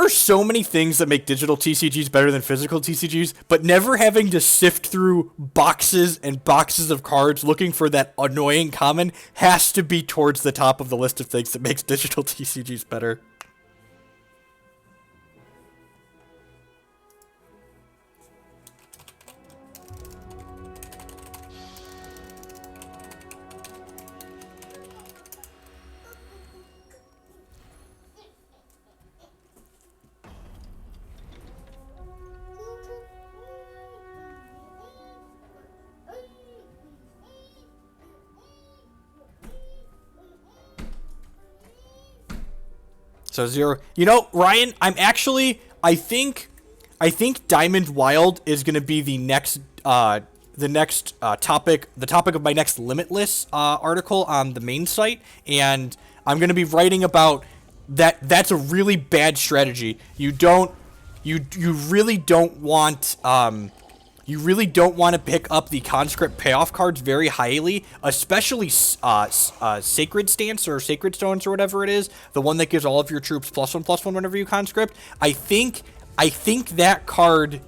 are so many things that make digital TCGs better than physical TCGs, but never having to sift through boxes and boxes of cards looking for that annoying common has to be towards the top of the list of things that makes digital TCGs better. So 0. You know, Ryan, I think Diamond Wild is going to be the next topic, the topic of my next Limitless article on the main site, and I'm going to be writing about that. That's a really bad strategy. You really don't want to pick up the conscript payoff cards very highly, especially Sacred Stance or Sacred Stones or whatever it is, the one that gives all of your troops +1/+1 whenever you conscript. I think that card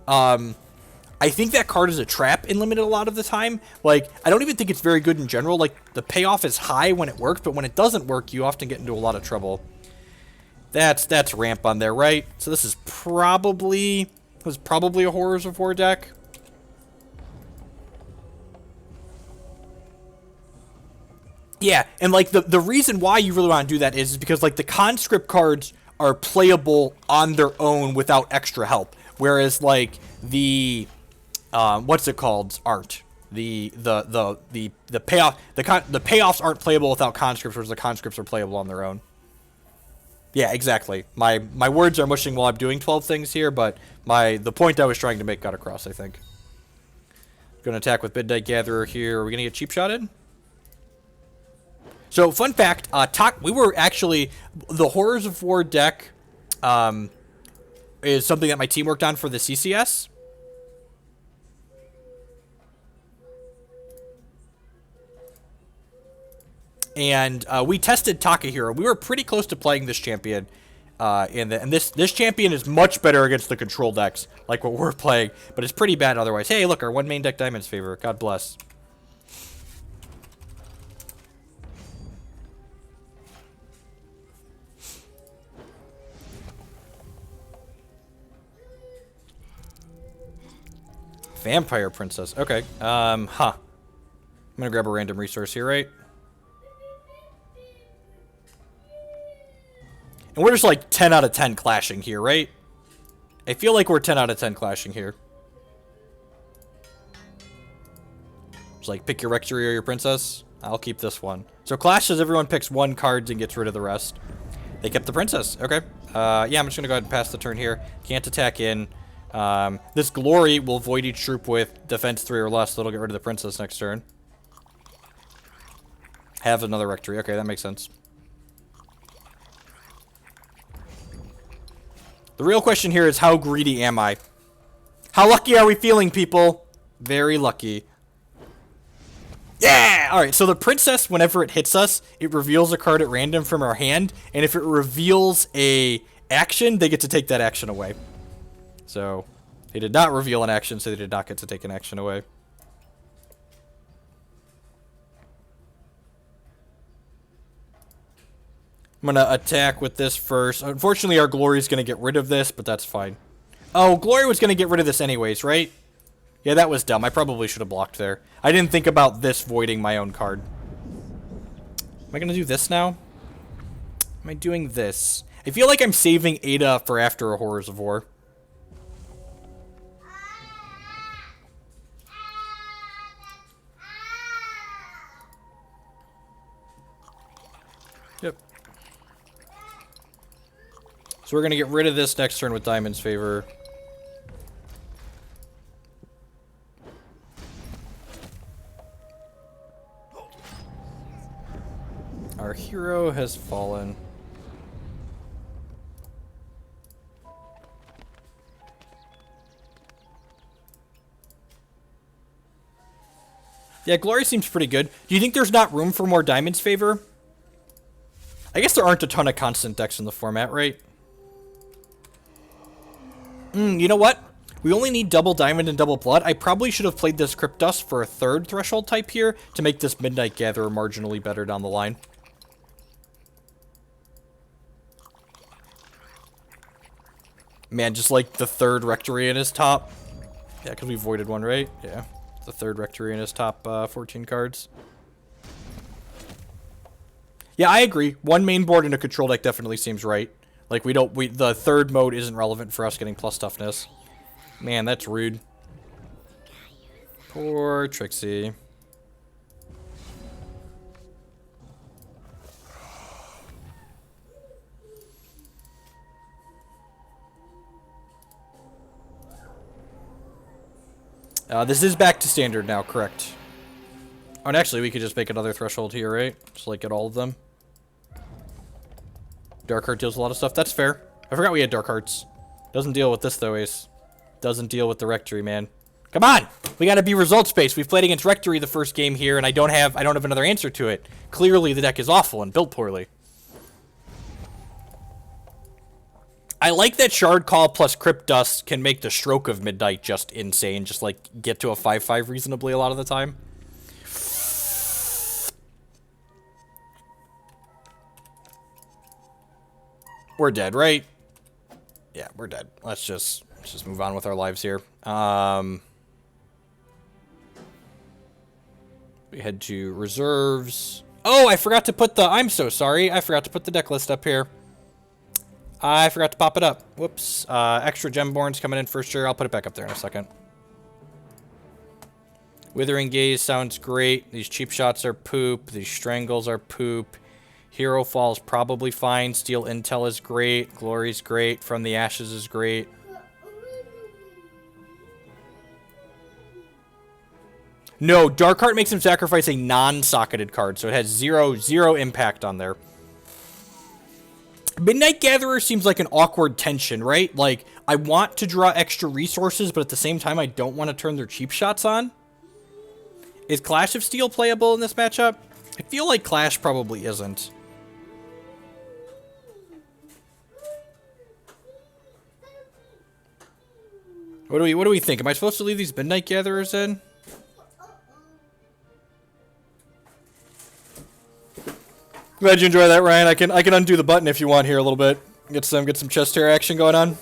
is a trap in Limited a lot of the time. Like, I don't even think it's very good in general. Like, the payoff is high when it works, but when it doesn't work, you often get into a lot of trouble. That's ramp on there, right? So this is probably a Horrors of War deck. Yeah, and like the reason why you really want to do that is because like the conscript cards are playable on their own without extra help, whereas like the what's it called aren't. The payoffs aren't playable without conscripts, whereas the conscripts are playable on their own. Yeah, exactly. My words are mushing while I'm doing 12 things here, but the point I was trying to make got across, I think. Gonna attack with Midnight Gatherer here. Are we gonna get cheap shotted? So, fun fact, we were actually, the Horrors of War deck is something that my team worked on for the CCS. And we tested Takahiro. We were pretty close to playing this champion. And this champion is much better against the control decks, like what we're playing. But it's pretty bad otherwise. Hey, look, our one main deck Diamond's favor. God bless. Vampire Princess. Okay. I'm gonna grab a random resource here, right? And we're just like 10 out of 10 clashing here, right? I feel like we're 10 out of 10 clashing here. It's like, pick your Rectory or your Princess. I'll keep this one. So clash says everyone picks one card and gets rid of the rest. They kept the Princess. Okay. Yeah, I'm just gonna go ahead and pass the turn here. Can't attack in. This Glory will void each troop with defense 3 or less, so it'll get rid of the Princess next turn. Have another Rectory. Okay, that makes sense. The real question here is, how greedy am I? How lucky are we feeling, people? Very lucky. Yeah! Alright, so the Princess, whenever it hits us, it reveals a card at random from our hand, and if it reveals a action, they get to take that action away. So, they did not reveal an action, so they did not get to take an action away. I'm going to attack with this first. Unfortunately, our Glory is going to get rid of this, but that's fine. Oh, Glory was going to get rid of this anyways, right? Yeah, that was dumb. I probably should have blocked there. I didn't think about this voiding my own card. Am I going to do this now? Am I doing this? I feel like I'm saving Ada for after a Horrors of War. Yep. So we're going to get rid of this next turn with Diamond's favor. Our hero has fallen. Yeah, Glory seems pretty good. Do you think there's not room for more Diamond's favor? I guess there aren't a ton of constant decks in the format, right? You know what? We only need double diamond and double blood. I probably should have played this Crypt Dust for a third threshold type here to make this Midnight Gatherer marginally better down the line. Man, just like the third Rectory in his top. Yeah, because we voided one, right? Yeah. The third Rectory in his top 14 cards. Yeah, I agree. One main board in a control deck definitely seems right. Like, the third mode isn't relevant for us getting plus toughness. Man, that's rude. Poor Trixie. This is back to standard now, correct. Oh, and actually, we could just make another threshold here, right? Just like get all of them. Dark Heart deals a lot of stuff. That's fair. I forgot we had Dark Hearts. Doesn't deal with this, though, Ace. Doesn't deal with the Rectory, man. Come on! We gotta be results-based. We've played against Rectory the first game here, and I don't have another answer to it. Clearly, the deck is awful and built poorly. I like that Shardcall plus Crypt Dust can make the Stroke of Midnight just insane. Just, like, get to a 5/5 reasonably a lot of the time. We're dead, right? Yeah, we're dead. Let's just move on with our lives here. We head to reserves. Oh, I forgot to put the... I'm so sorry. I forgot to put the deck list up here. I forgot to pop it up. Whoops. Extra Gemborns coming in for sure. I'll put it back up there in a second. Withering Gaze sounds great. These cheap shots are poop. These Strangles are poop. Herofall is probably fine. Steel Intel is great. Glory's great. From the Ashes is great. No, Darkheart makes him sacrifice a non-socketed card, so it has zero impact on there. Midnight Gatherer seems like an awkward tension, right? Like, I want to draw extra resources, but at the same time, I don't want to turn their cheap shots on. Is Clash of Steel playable in this matchup? I feel like Clash probably isn't. What do we think? Am I supposed to leave these Midnight Gatherers in? Glad you enjoy that, Ryan. I can undo the button if you want here a little bit. Get some chest hair action going on.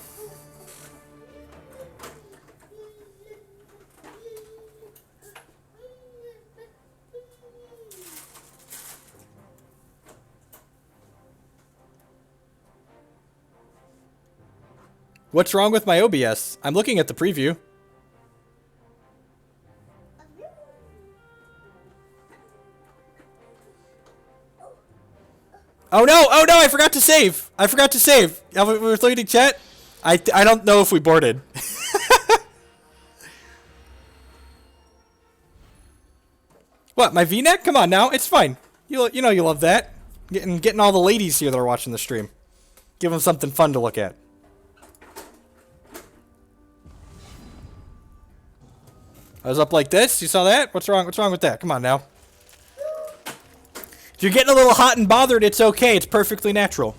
What's wrong with my OBS? I'm looking at the preview. Oh no! Oh no! I forgot to save! I forgot to save! We were looking at chat. I don't know if we boarded. What? My V-neck? Come on now. It's fine. You know you love that. Getting all the ladies here that are watching the stream. Give them something fun to look at. I was up like this. You saw that? What's wrong? What's wrong with that? Come on now. If you're getting a little hot and bothered, it's okay. It's perfectly natural.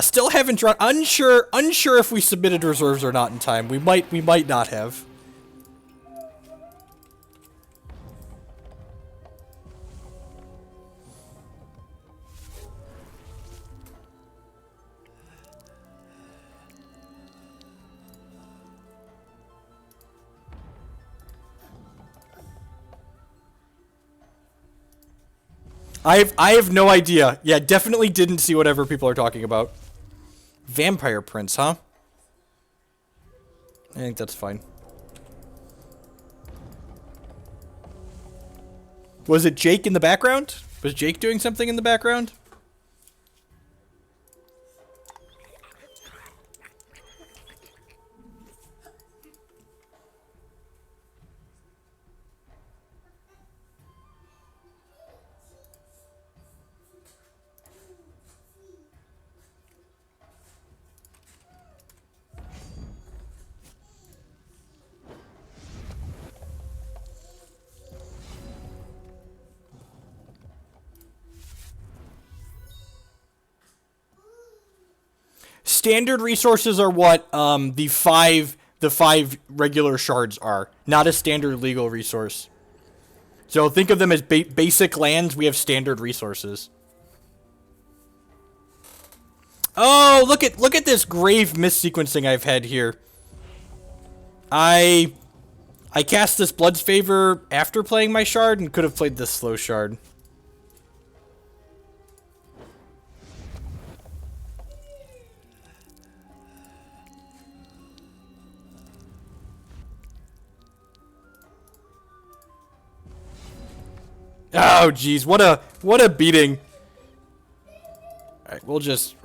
Still haven't drawn. Unsure if we submitted reserves or not in time. We might not have. I have no idea. Yeah, definitely didn't see whatever people are talking about. Vampire Prince, huh? I think that's fine. Was it Jake in the background? Was Jake doing something in the background? standard resources are what the five regular shards are, not a standard legal resource. So think of them as basic lands. We have standard resources. Oh, look at this grave missequencing I've had here. I cast this Blood's Favor after playing my shard and could have played this slow shard. Oh, jeez, what a beating. All right, we're just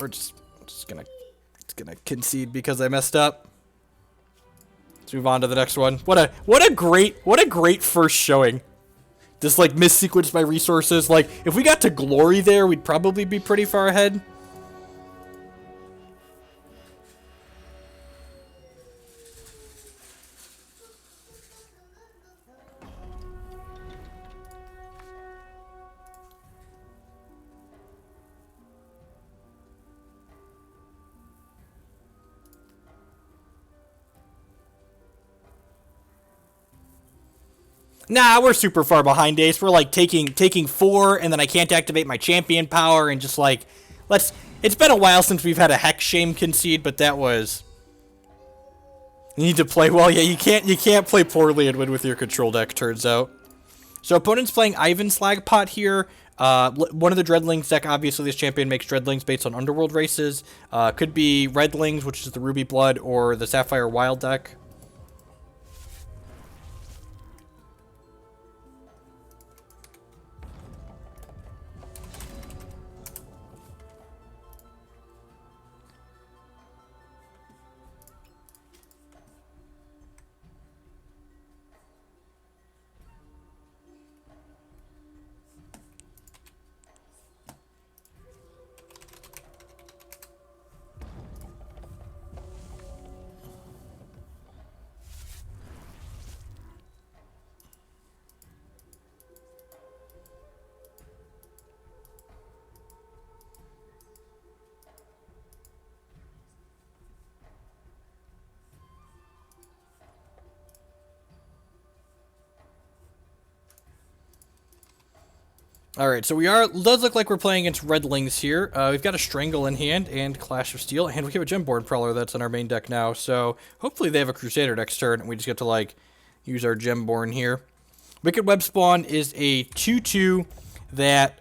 gonna concede because I messed up. Let's move on to the next one. What a great first showing. Just like missequenced my resources. Like if we got to glory there, we'd probably be pretty far ahead. Nah, we're super far behind, Ace. We're like taking 4, and then I can't activate my champion power, and just like, it's been a while since we've had a Hex Shame concede, but that was... You need to play well. Yeah, you can't play poorly and win with your control deck, turns out. So opponent's playing Ivan's Slagpot here. One of the Dreadlings deck, obviously this champion makes Dreadlings based on Underworld races. Could be Redlings, which is the Ruby Blood, or the Sapphire Wild deck. Alright, so does look like we're playing against Redlings here. We've got a Strangle in hand and Clash of Steel, and we have a Gemborn Prowler that's in our main deck now, so hopefully they have a Crusader next turn, and we just get to, like, use our Gemborn here. Wicked Web Spawn is a 2/2 that,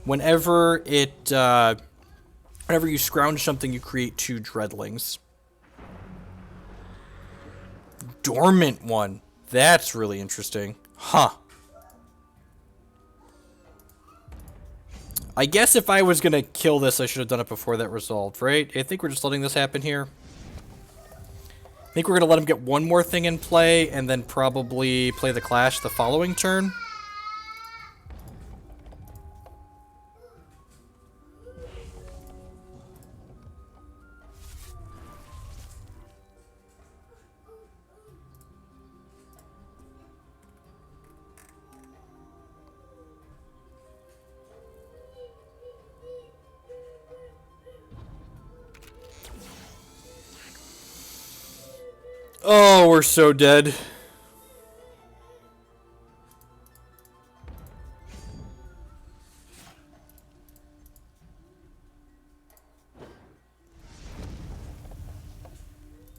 whenever you scrounge something, you create 2 Dreadlings. Dormant one. That's really interesting. Huh. I guess if I was going to kill this, I should have done it before that resolved, right? I think we're just letting this happen here. I think we're going to let him get one more thing in play, and then probably play the Clash the following turn. Oh, we're so dead.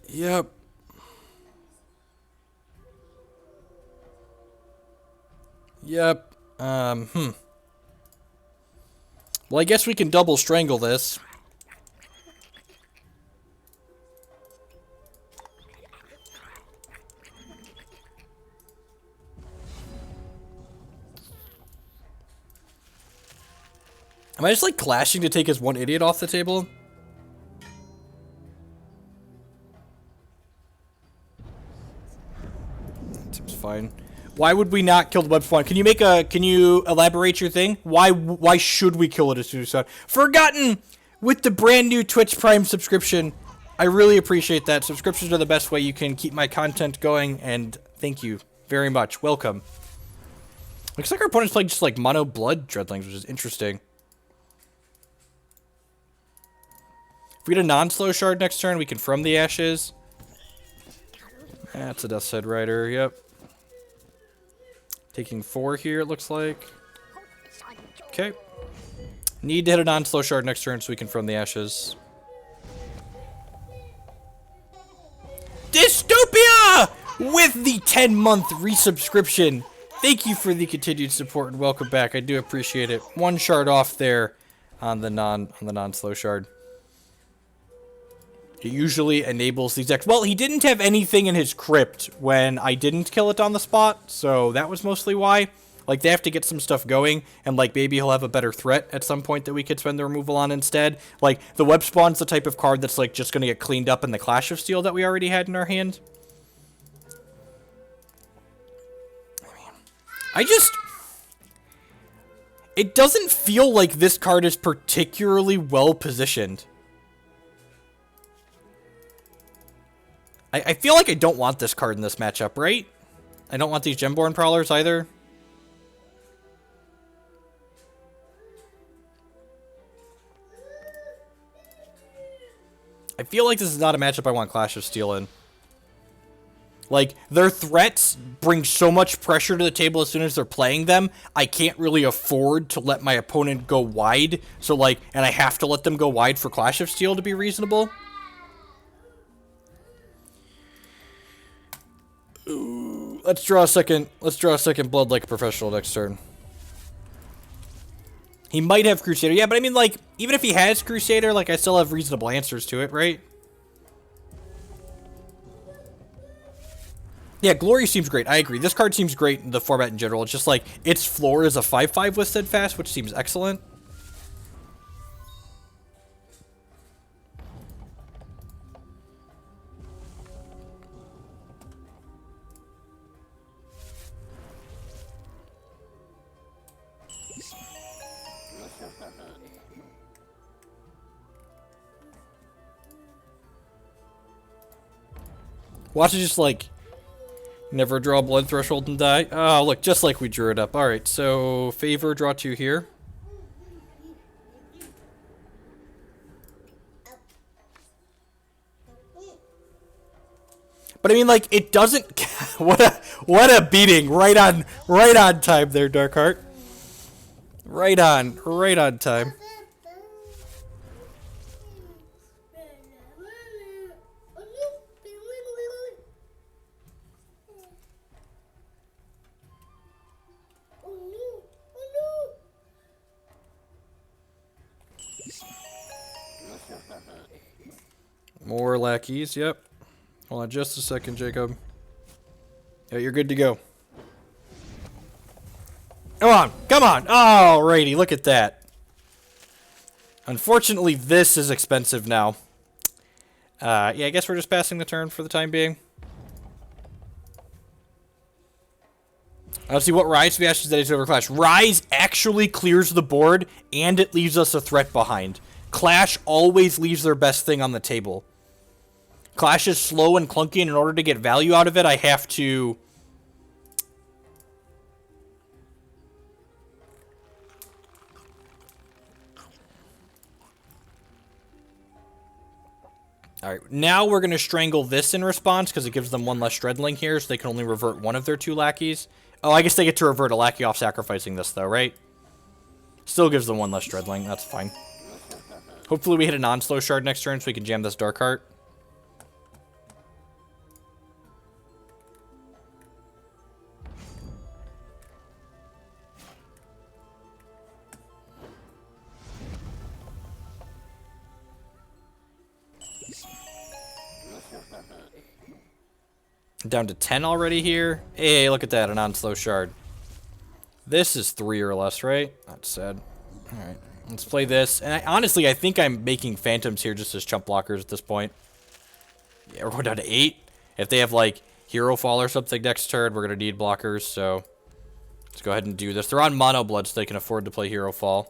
Yep. Yep. Well, I guess we can double strangle this. Am I just, like, clashing to take his one idiot off the table? Seems fine. Why would we not kill the web spawn? Can you elaborate your thing? Why should we kill it as soon as it's Forgotten with the brand new Twitch Prime subscription. I really appreciate that. Subscriptions are the best way you can keep my content going, and thank you very much. Welcome. Looks like our opponent's playing just, like, mono blood Dreadlings, which is interesting. If we get a non-slow shard next turn, we can From the Ashes. That's a Death's Head Rider, yep. Taking 4 here, it looks like. Okay. Need to hit a non-slow shard next turn so we can From the Ashes. Dystopia! With the 10-month resubscription. Thank you for the continued support and welcome back. I do appreciate it. 1 shard off there on the non-slow shard. It usually enables these decks. Well, he didn't have anything in his Crypt when I didn't kill it on the spot, so that was mostly why. Like, they have to get some stuff going, and, like, maybe he'll have a better threat at some point that we could spend the removal on instead. Like, the Web Spawn's the type of card that's, like, just gonna get cleaned up in the Clash of Steel that we already had in our hand. It doesn't feel like this card is particularly well positioned. I feel like I don't want this card in this matchup, right? I don't want these Gemborn Prowlers either. I feel like this is not a matchup I want Clash of Steel in. Like, their threats bring so much pressure to the table as soon as they're playing them, I can't really afford to let my opponent go wide. So, like, and I have to let them go wide for Clash of Steel to be reasonable. Ooh, let's draw a second Blood like a Professional next turn. He might have Crusader. Yeah, but I mean, like, even if he has Crusader, like, I still have reasonable answers to it, right? Yeah, Glory seems great. I agree. This card seems great in the format in general. It's just like, its floor is a 5/5 with Steadfast, which seems excellent. Watch it just, like, never draw Blood Threshold and die. Oh, look, just like we drew it up. Alright, so Favor, draw 2 here. But I mean, like, it doesn't. what a beating! Right on time there, Darkheart. Right on time. More lackeys, yep. Hold on just a second, Jacob. Yeah, you're good to go. Come on! Alrighty, look at that. Unfortunately, this is expensive now. Yeah, I guess we're just passing the turn for the time being. Let's see what Rise of the Ashes that is over Clash. Rise actually clears the board, and it leaves us a threat behind. Clash always leaves their best thing on the table. Clash is slow and clunky, and in order to get value out of it, I have to... Alright, now we're going to Strangle this in response, because it gives them 1 less Dreadling here, so they can only revert 1 of their 2 lackeys. Oh, I guess they get to revert a lackey off sacrificing this, though, right? Still gives them 1 less Dreadling, that's fine. Hopefully we hit a non-slow shard next turn, so we can jam this Darkheart. Down to 10 already here. Hey, look at that, a non-slow shard. This is 3 or less, right? That's sad. Alright, let's play this. And honestly, I think I'm making Phantoms here just as chump blockers at this point. Yeah, we're going down to 8. If they have, like, Herofall or something next turn, we're going to need blockers, so... Let's go ahead and do this. They're on Mono Blood, so they can afford to play Herofall.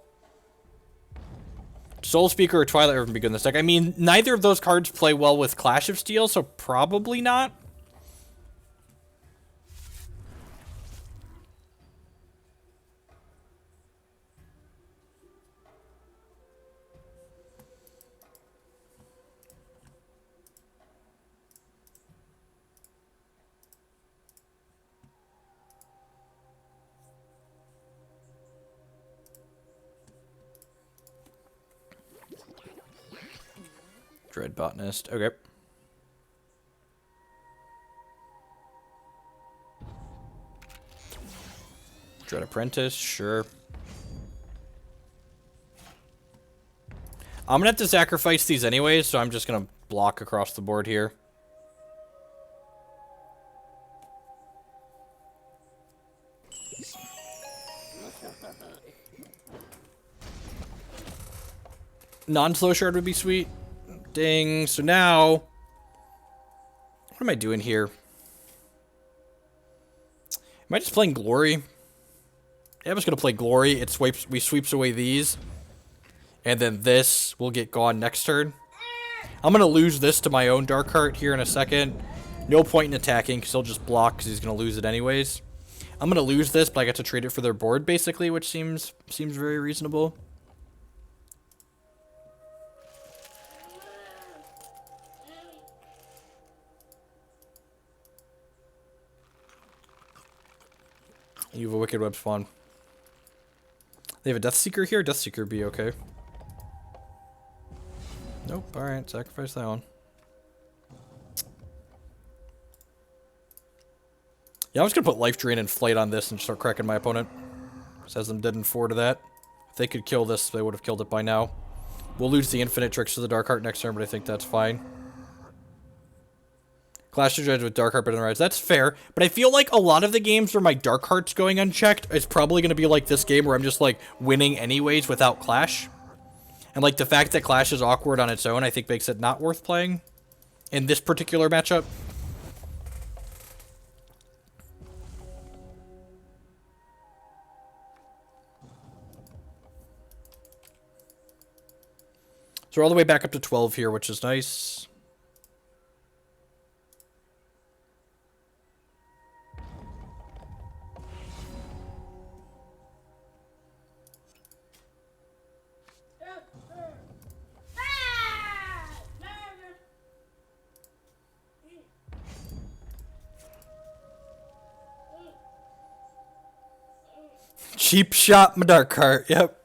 Soul Speaker or Twilight River would be good in this deck. I mean, neither of those cards play well with Clash of Steel, so probably not. Dread Botanist. Okay. Dread Apprentice, sure. I'm gonna have to sacrifice these anyways, so I'm just gonna block across the board here. Non-slow shard would be sweet. Ding. So now, what am I doing here? Am I just playing Glory? Yeah, I'm just gonna play Glory. It sweeps away these. And then this will get gone next turn. I'm going to lose this to my own Dark Heart here in a second. No point in attacking, because he'll just block, because he's going to lose it anyways. I'm going to lose this, but I get to trade it for their board, basically, which seems very reasonable. You have a Wicked Web spawn. They have a Death Seeker here? Death Seeker would be okay. Nope, alright, sacrifice that one. Yeah, I'm just gonna put Life Drain and Flight on this and start cracking my opponent. Says them dead in 4 to that. If they could kill this, they would have killed it by now. We'll lose the Infinitrix to the Dark Heart next turn, but I think that's fine. Clash of Dreads with Dark Heart and Rise. That's fair, but I feel like a lot of the games where my Dark Heart's going unchecked, it's probably gonna be like this game where I'm just like winning anyways without Clash. And, like, the fact that Clash is awkward on its own, I think makes it not worth playing in this particular matchup. So we're all the way back up to 12 here, which is nice. Cheap shot my Dark Heart, yep.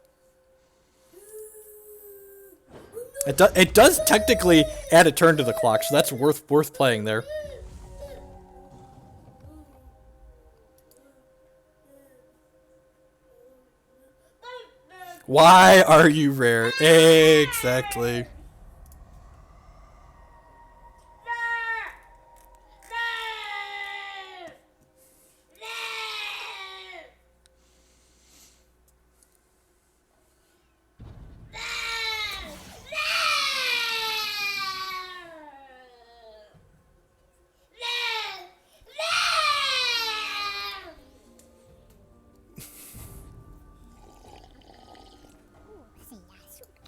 It does technically add a turn to the clock, so that's worth playing there. Why are you rare? Exactly.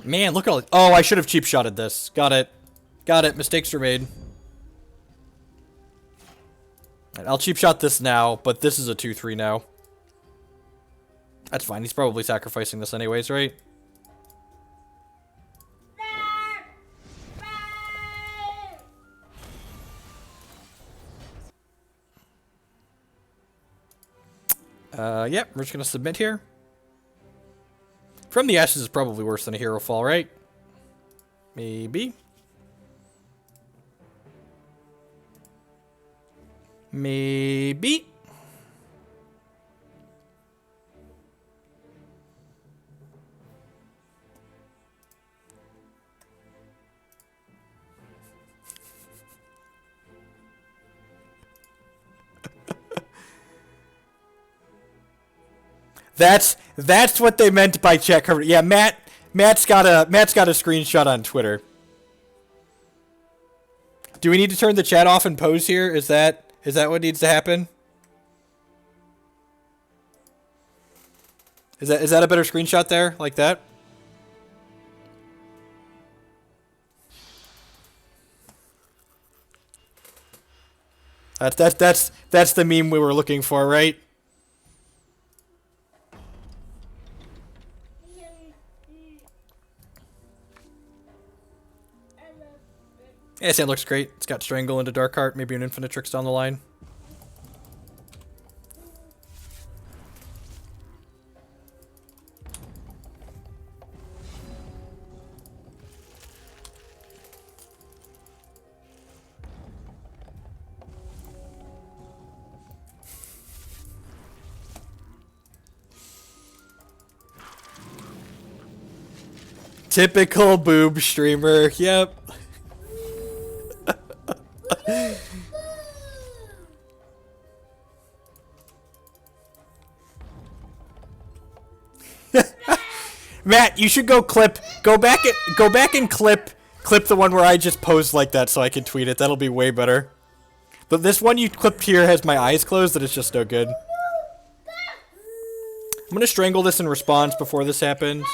Man, look at all... Oh, I should have cheap shotted this. Got it. Got it. Mistakes were made. Right, I'll cheap shot this now, but this is a 2-3 now. That's fine. He's probably sacrificing this anyways, right? Yep, we're just gonna submit here. From the Ashes is probably worse than a Herofall, right? Maybe. Maybe. That's what they meant by chat cover. Yeah, Matt's got a screenshot on Twitter. Do we need to turn the chat off and pose here? Is that what needs to happen? Is that a better screenshot there, like that? That's the meme we were looking for, right? Yeah, it looks great. It's got Strangle into Dark Heart, maybe an Infinitrix down the line. Typical boob streamer. Yep. Matt, you should go back and clip the one where I just posed like that so I can tweet it. That'll be way better. But this one you clipped here has my eyes closed and it's just no good. I'm gonna strangle this in response before this happens.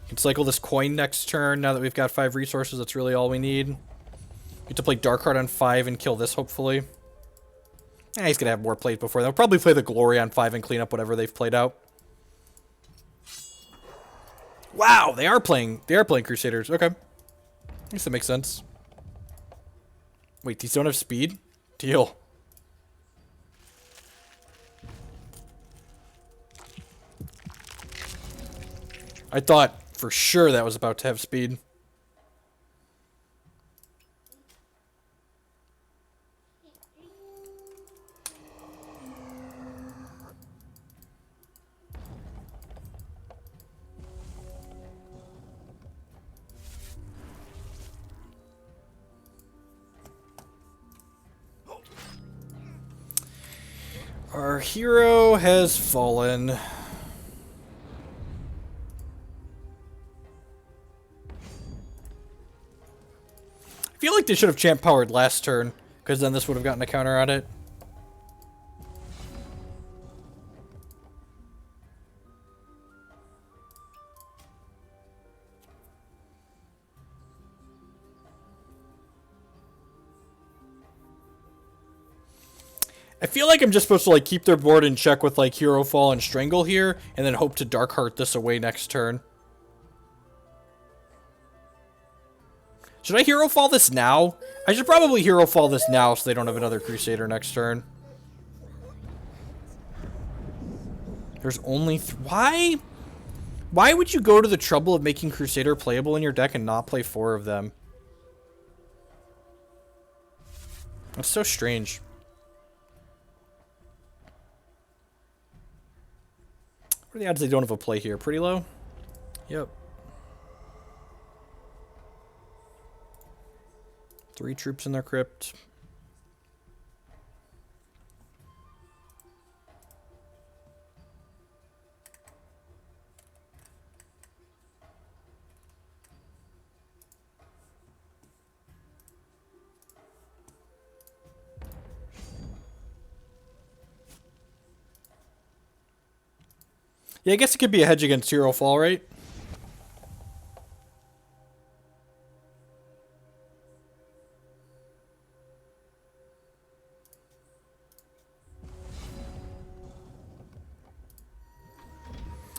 Can cycle this coin next turn. Now that we've got 5 resources, that's really all we need. Get to play Darkheart on 5 and kill this, hopefully. He's gonna have more plays before. They'll probably play the Glory on 5 and clean up whatever they've played out. Wow, they are playing Crusaders. Okay. I guess that makes sense. Wait, these don't have speed? Deal. I thought for sure that was about to have speed. Our hero has fallen. I feel like they should have champ powered last turn, because then this would have gotten a counter on it. I feel like I'm just supposed to like keep their board in check with like Herofall and Strangle here, and then hope to Darkheart this away next turn. Should I Herofall this now? I should probably Herofall this now so they don't have another Crusader next turn. There's only why? Why would you go to the trouble of making Crusader playable in your deck and not play 4 of them? That's so strange. What are the odds they don't have a play here? Pretty low? Yep. 3 troops in their crypt. Yeah, I guess it could be a hedge against Herofall, right?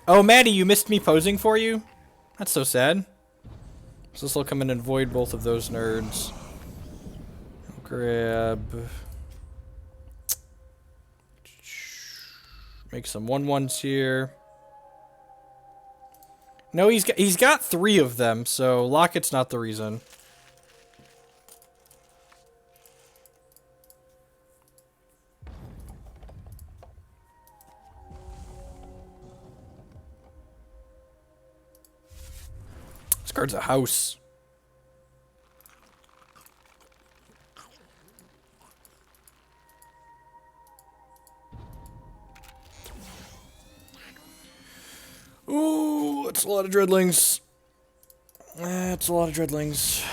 Oh, Maddie, you missed me posing for you? That's so sad. So this will come in and void both of those nerds. Grab. Make some 1/1s here. No, he's got 3 of them, so Locket's not the reason. This card's a house. Ooh, that's a lot of dreadlings. That's a lot of dreadlings.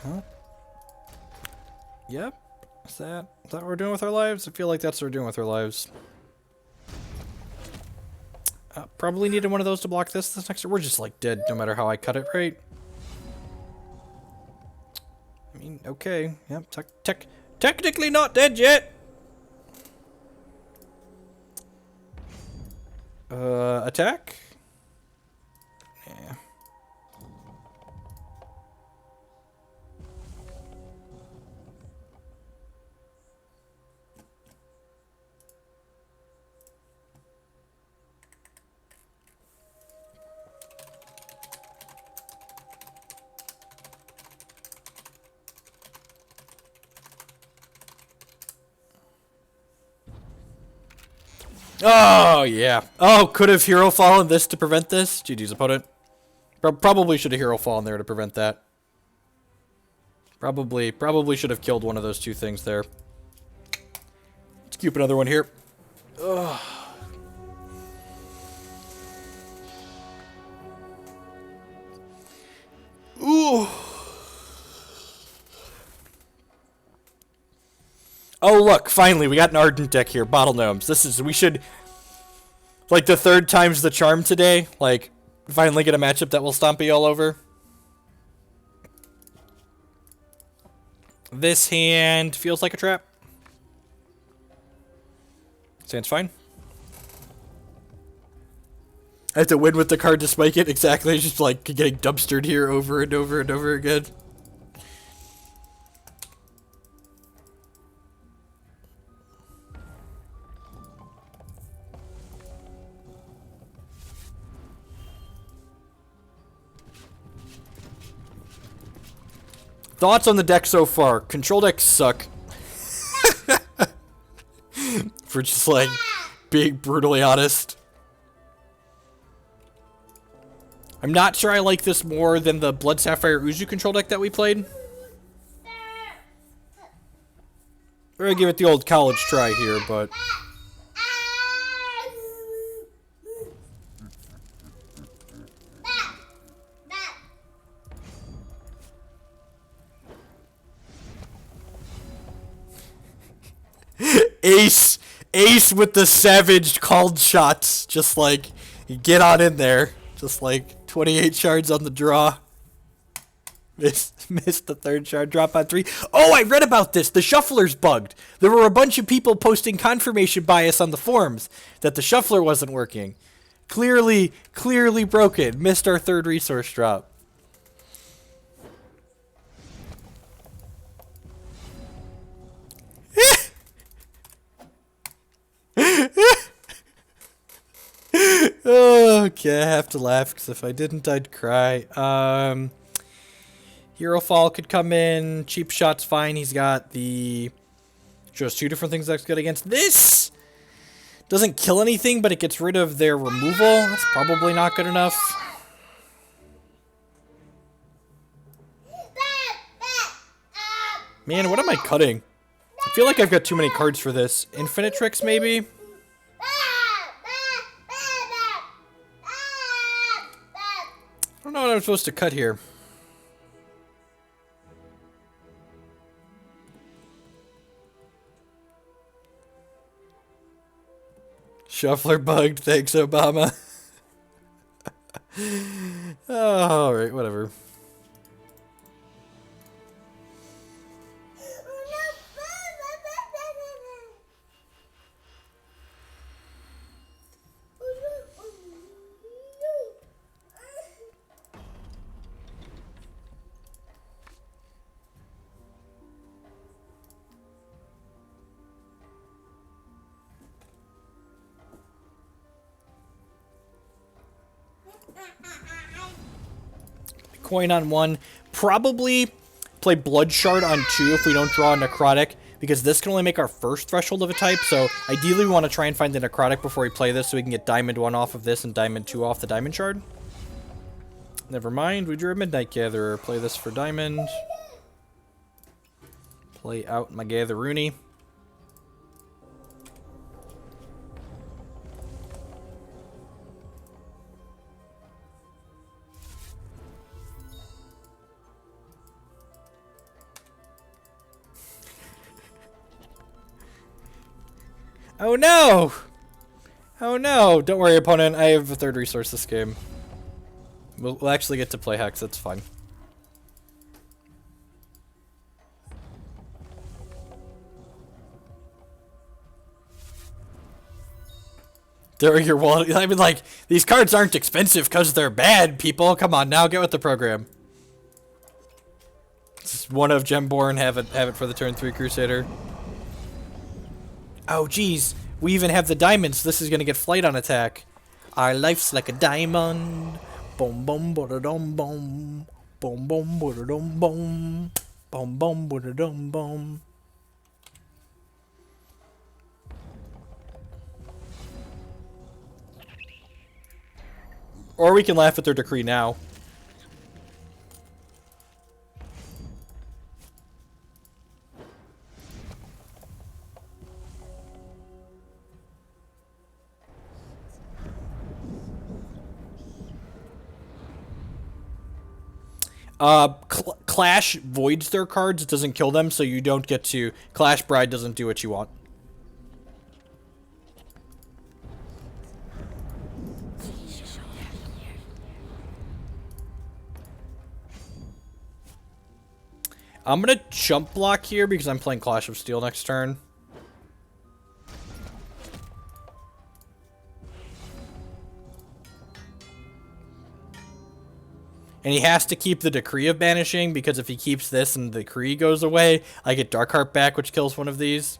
Huh? Yep. Is that what we're doing with our lives? I feel like that's what we're doing with our lives. Probably needed one of those to block this next turn. We're just like dead no matter how I cut it, right? I mean, okay. Yep. Technically not dead yet. Attack? Yeah. Oh, yeah. Oh, could have hero fallen this to prevent this? GG's opponent. Probably should have hero fallen there to prevent that. Probably should have killed one of those two things there. Let's keep another one here. Ugh. Ooh. Oh, look, finally, we got an Ardent deck here. Bottle Gnomes. We should, like, the third time's the charm today. Like, finally get a matchup that will stomp you all over. This hand feels like a trap. Sounds fine. I have to win with the card to spike it. Exactly. Just, like, getting dumpstered here over and over and over again. Thoughts on the deck so far? Control decks suck. For just like being brutally honest. I'm not sure I like this more than the Blood Sapphire Uzu control deck that we played. We're gonna give it the old college try here, but Ace with the savaged called shots. Just like, get on in there. Just like 28 shards on the draw. Missed the third shard drop on 3. Oh, I read about this. The shuffler's bugged. There were a bunch of people posting confirmation bias on the forums that the shuffler wasn't working. Clearly broken. Missed our third resource drop. Okay, I have to laugh because if I didn't, I'd cry. Herofall could come in. Cheap shot's fine. He's got the... Shows 2 different things that's good against this. Doesn't kill anything, but it gets rid of their removal. That's probably not good enough. Man, what am I cutting? I feel like I've got too many cards for this. Infinitrix, maybe? I don't know what I'm supposed to cut here. Shuffler bugged, thanks Obama. Oh, alright, whatever. Coin on 1. Probably play Blood Shard on 2 if we don't draw a Necrotic, because this can only make our first threshold of a type, so ideally we want to try and find the Necrotic before we play this so we can get Diamond 1 off of this and Diamond 2 off the Diamond Shard. Never mind, we drew a Midnight Gatherer. Play this for Diamond. Play out my Gatheroony. Oh no! Oh no! Don't worry, opponent. I have a third resource this game. We'll actually get to play Hex. That's fine. There are your wallet. I mean, like, these cards aren't expensive because they're bad, people. Come on now, get with the program. This is one of Gemborn. Have it for the turn 3 Crusader. Oh, geez. We even have the diamonds. This is going to get flight on attack. Our life's like a diamond. Boom, boom, ba-da-dum, boom. Boom, boom, ba-da-dum, boom. Boom, boom, ba-da-dum, boom. Or we can laugh at their decree now. Clash voids their cards. It doesn't kill them, so you don't get to... Clash Bride doesn't do what you want. I'm gonna jump block here because I'm playing Clash of Steel next turn. And he has to keep the Decree of Banishing, because if he keeps this and the Decree goes away, I get Darkheart back, which kills one of these.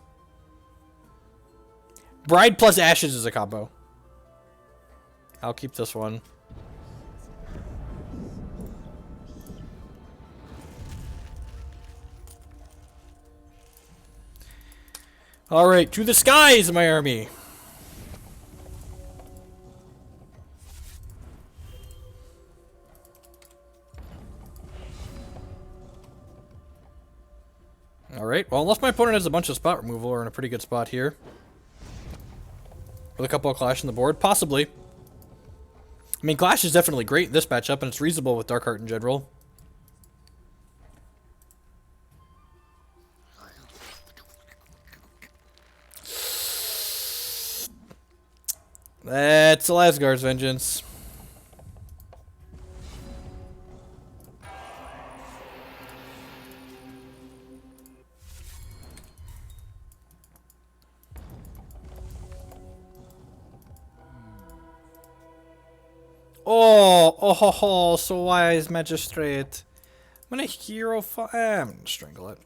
Bride plus Ashes is a combo. I'll keep this one. Alright, to the skies, my army! Alright, well, unless my opponent has a bunch of spot removal, we're in a pretty good spot here. With a couple of Clash on the board, possibly. I mean, Clash is definitely great in this matchup, and it's reasonable with Darkheart in general. That's Lasgar's Vengeance. Oh, so wise, Magistrate. I'm gonna strangle it.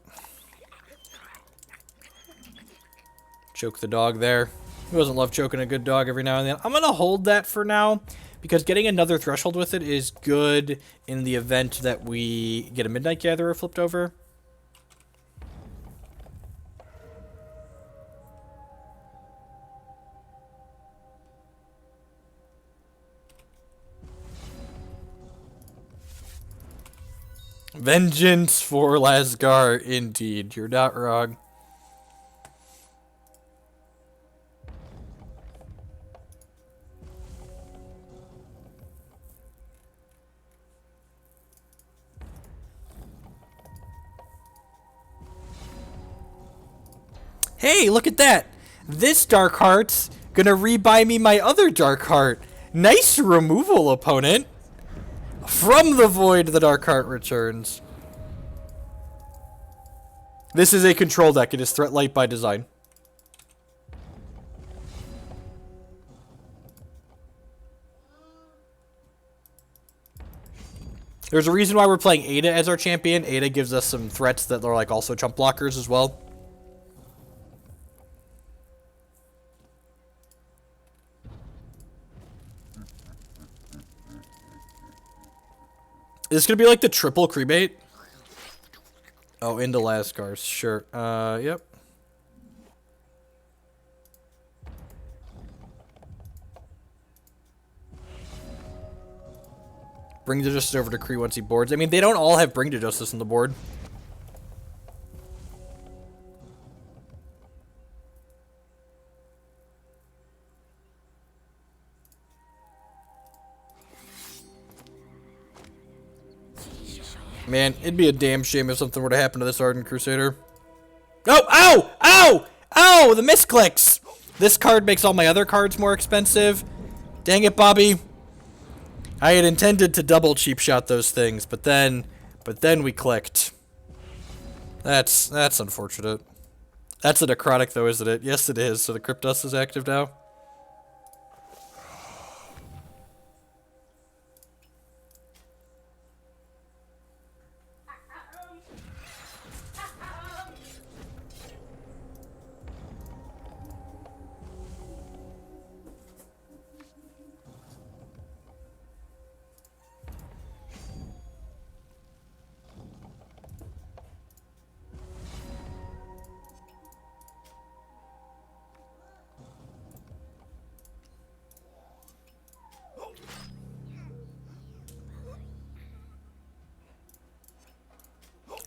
Choke the dog there. Who doesn't love choking a good dog every now and then? I'm gonna hold that for now, because getting another threshold with it is good in the event that we get a Midnight Gatherer flipped over. Vengeance for Lasgar, indeed. You're not wrong. Hey, look at that! This Darkheart's gonna rebuy me my other Darkheart. Nice removal, opponent! From the void, the Darkheart returns. This is a control deck. It is Threat Light by design. There's a reason why we're playing Ada as our champion. Ada gives us some threats that are like also chump blockers as well. Is this gonna be like the triple cremate? Oh, into Lasgar's, sure. Yep. Bring the Justice over to Kree once he boards. I mean, they don't all have Bring to Justice on the board. Man, it'd be a damn shame if something were to happen to this Ardent Crusader. Oh, ow! Ow! Ow! The misclicks! This card makes all my other cards more expensive. Dang it, Bobby. I had intended to double cheap shot those things, but then we clicked. That's unfortunate. That's a necrotic though, isn't it? Yes, it is. So the Crypt Dust is active now.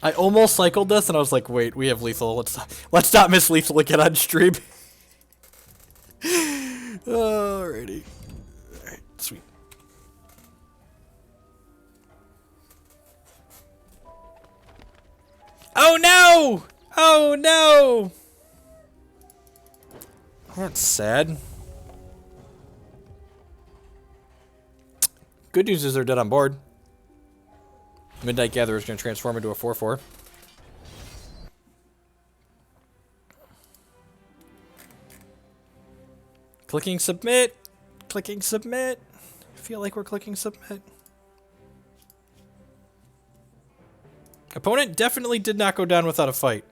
I almost cycled this, and I was like, wait, we have lethal. Let's not miss lethal again on stream. Alrighty. Alright, sweet. Oh no! Oh no! That's sad. Good news is they're dead on board. Midnight Gatherer is going to transform into a 4/4. Clicking submit. Clicking submit. I feel like we're clicking submit. Opponent definitely did not go down without a fight.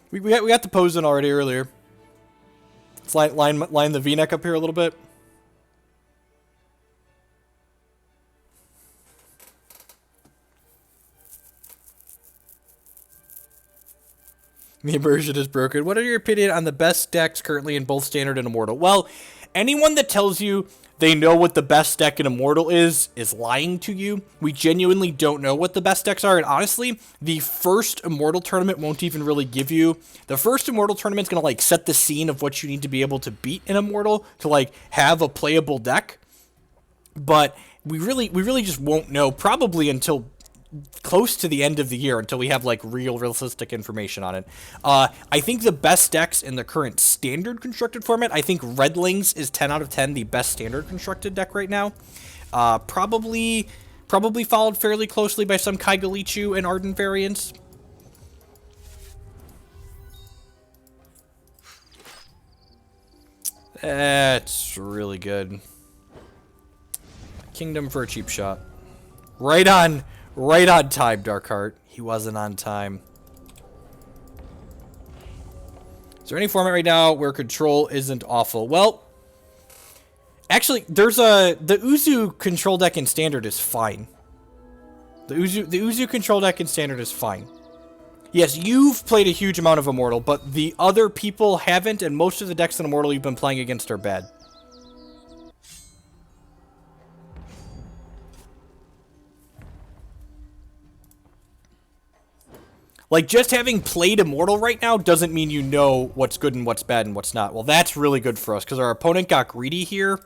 We got the pose in already earlier. Let's line the V-neck up here a little bit. The immersion is broken. What are your opinion on the best decks currently in both Standard and Immortal? Well, anyone that tells you they know what the best deck in Immortal is lying to you. We genuinely don't know what the best decks are, and honestly, the first Immortal tournament won't even really give you... The first Immortal tournament's gonna, like, set the scene of what you need to be able to beat in Immortal to, like, have a playable deck. But we really just won't know, probably until close to the end of the year, until we have like realistic information on it. I think the best decks in the current Standard constructed format, I think Redlings is 10 out of 10 the best Standard constructed deck right now. Probably followed fairly closely by some Kaigalichu and Ardent variants. That's really good. Kingdom for a cheap shot. Right on time, Darkheart. He wasn't on time. Is there any format right now where control isn't awful? Well, actually, the Uzu control deck in Standard is fine. The Uzu control deck in Standard is fine. Yes, you've played a huge amount of Immortal, but the other people haven't, and most of the decks in Immortal you've been playing against are bad. Like, just having played Immortal right now doesn't mean you know what's good and what's bad and what's not. Well, that's really good for us, because our opponent got greedy here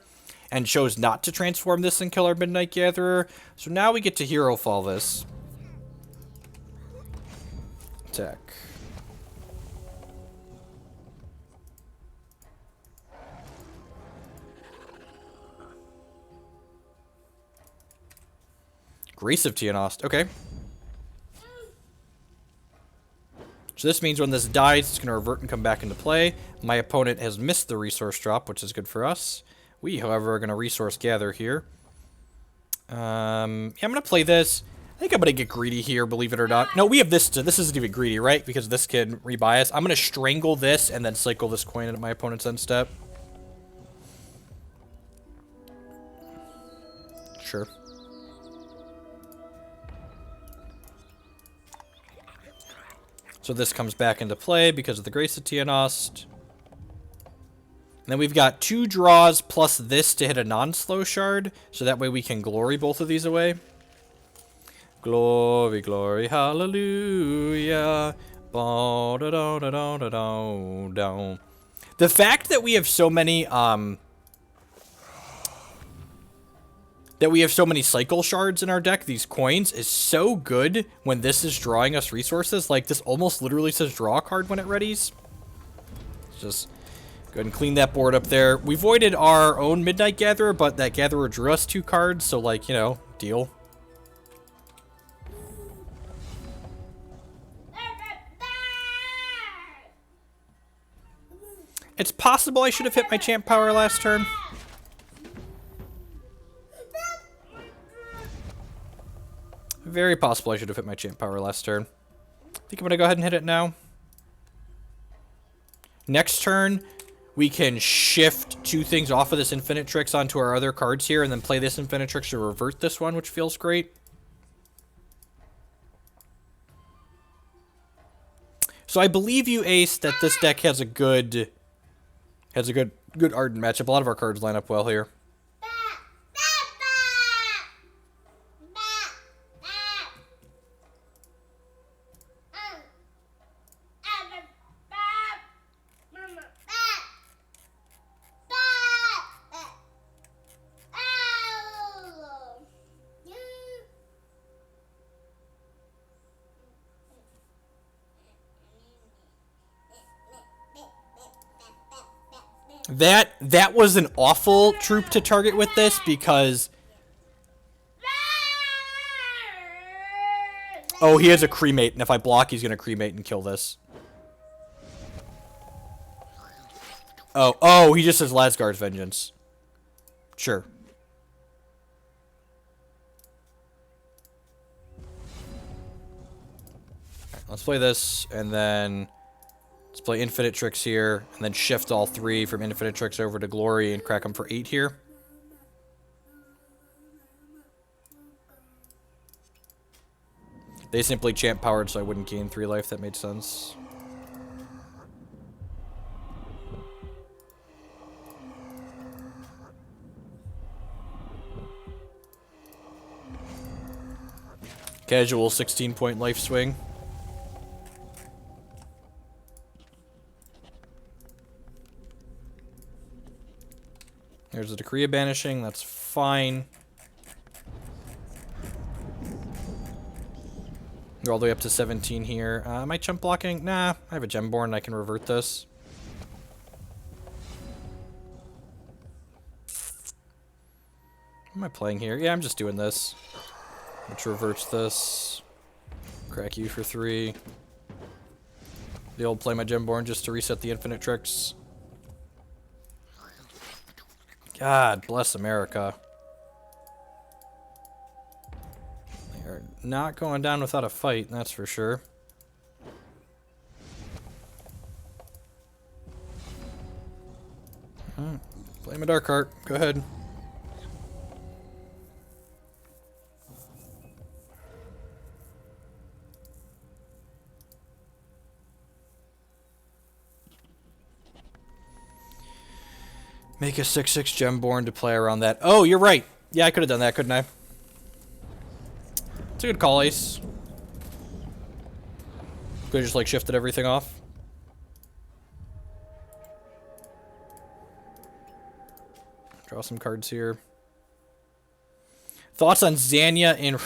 and chose not to transform this and kill our Midnight Gatherer. So now we get to Herofall this. Attack. Grace of Tianost. Okay. So this means when this dies, it's going to revert and come back into play. My opponent has missed the resource drop, which is good for us. We, however, are going to resource gather here. Yeah, I'm going to play this. I think I'm going to get greedy here, believe it or not. No, we have this. This isn't even greedy, right? Because this can rebuy us. I'm going to Strangle this and then cycle this coin into my opponent's end step. Sure. So this comes back into play because of the Grace of Tianost. And then we've got 2 draws plus this to hit a non-slow shard. So that way we can glory both of these away. Glory, glory, hallelujah. The fact that we have so many, cycle shards in our deck, these coins, is so good when this is drawing us resources. Like, this almost literally says draw a card when it readies. Just go ahead and clean that board up there. We voided our own Midnight Gatherer, but that Gatherer drew us 2 cards, so, like, you know, deal. It's possible I should have hit my champ power last turn. Very possible I should have hit my champ power last turn. I think I'm going to go ahead and hit it now. Next turn, we can shift 2 things off of this Infinitrix onto our other cards here, and then play this Infinitrix to revert this one, which feels great. So I believe you, Ace, that this deck has a good Ardent matchup. A lot of our cards line up well here. That was an awful troop to target with this because... Oh, he has a cremate, and if I block, he's going to cremate and kill this. Oh, he just has Lasgard's Vengeance. Sure. Right, let's play this, and then... Let's play Infinitrix here, and then shift all 3 from Infinitrix over to Glory and crack them for 8 here. They simply champ powered, so I wouldn't gain 3 life. That made sense. Casual 16-point life swing. There's a Decree of Banishing, that's fine. Go all the way up to 17 here. Am I chump blocking? Nah, I have a Gemborn, I can revert this. What am I playing here? Yeah, I'm just doing this. Which reverts this. Crack you for 3. The old play my Gemborn just to reset the Infinitrix. God bless America. They are not going down without a fight, that's for sure. Play my Dark Heart. Go ahead. Make a 6/6 Gemborn to play around that. Oh, you're right. Yeah, I could have done that, couldn't I? It's a good call, Ace. Could have just, like, shifted everything off. Draw some cards here. Thoughts on Zanya in...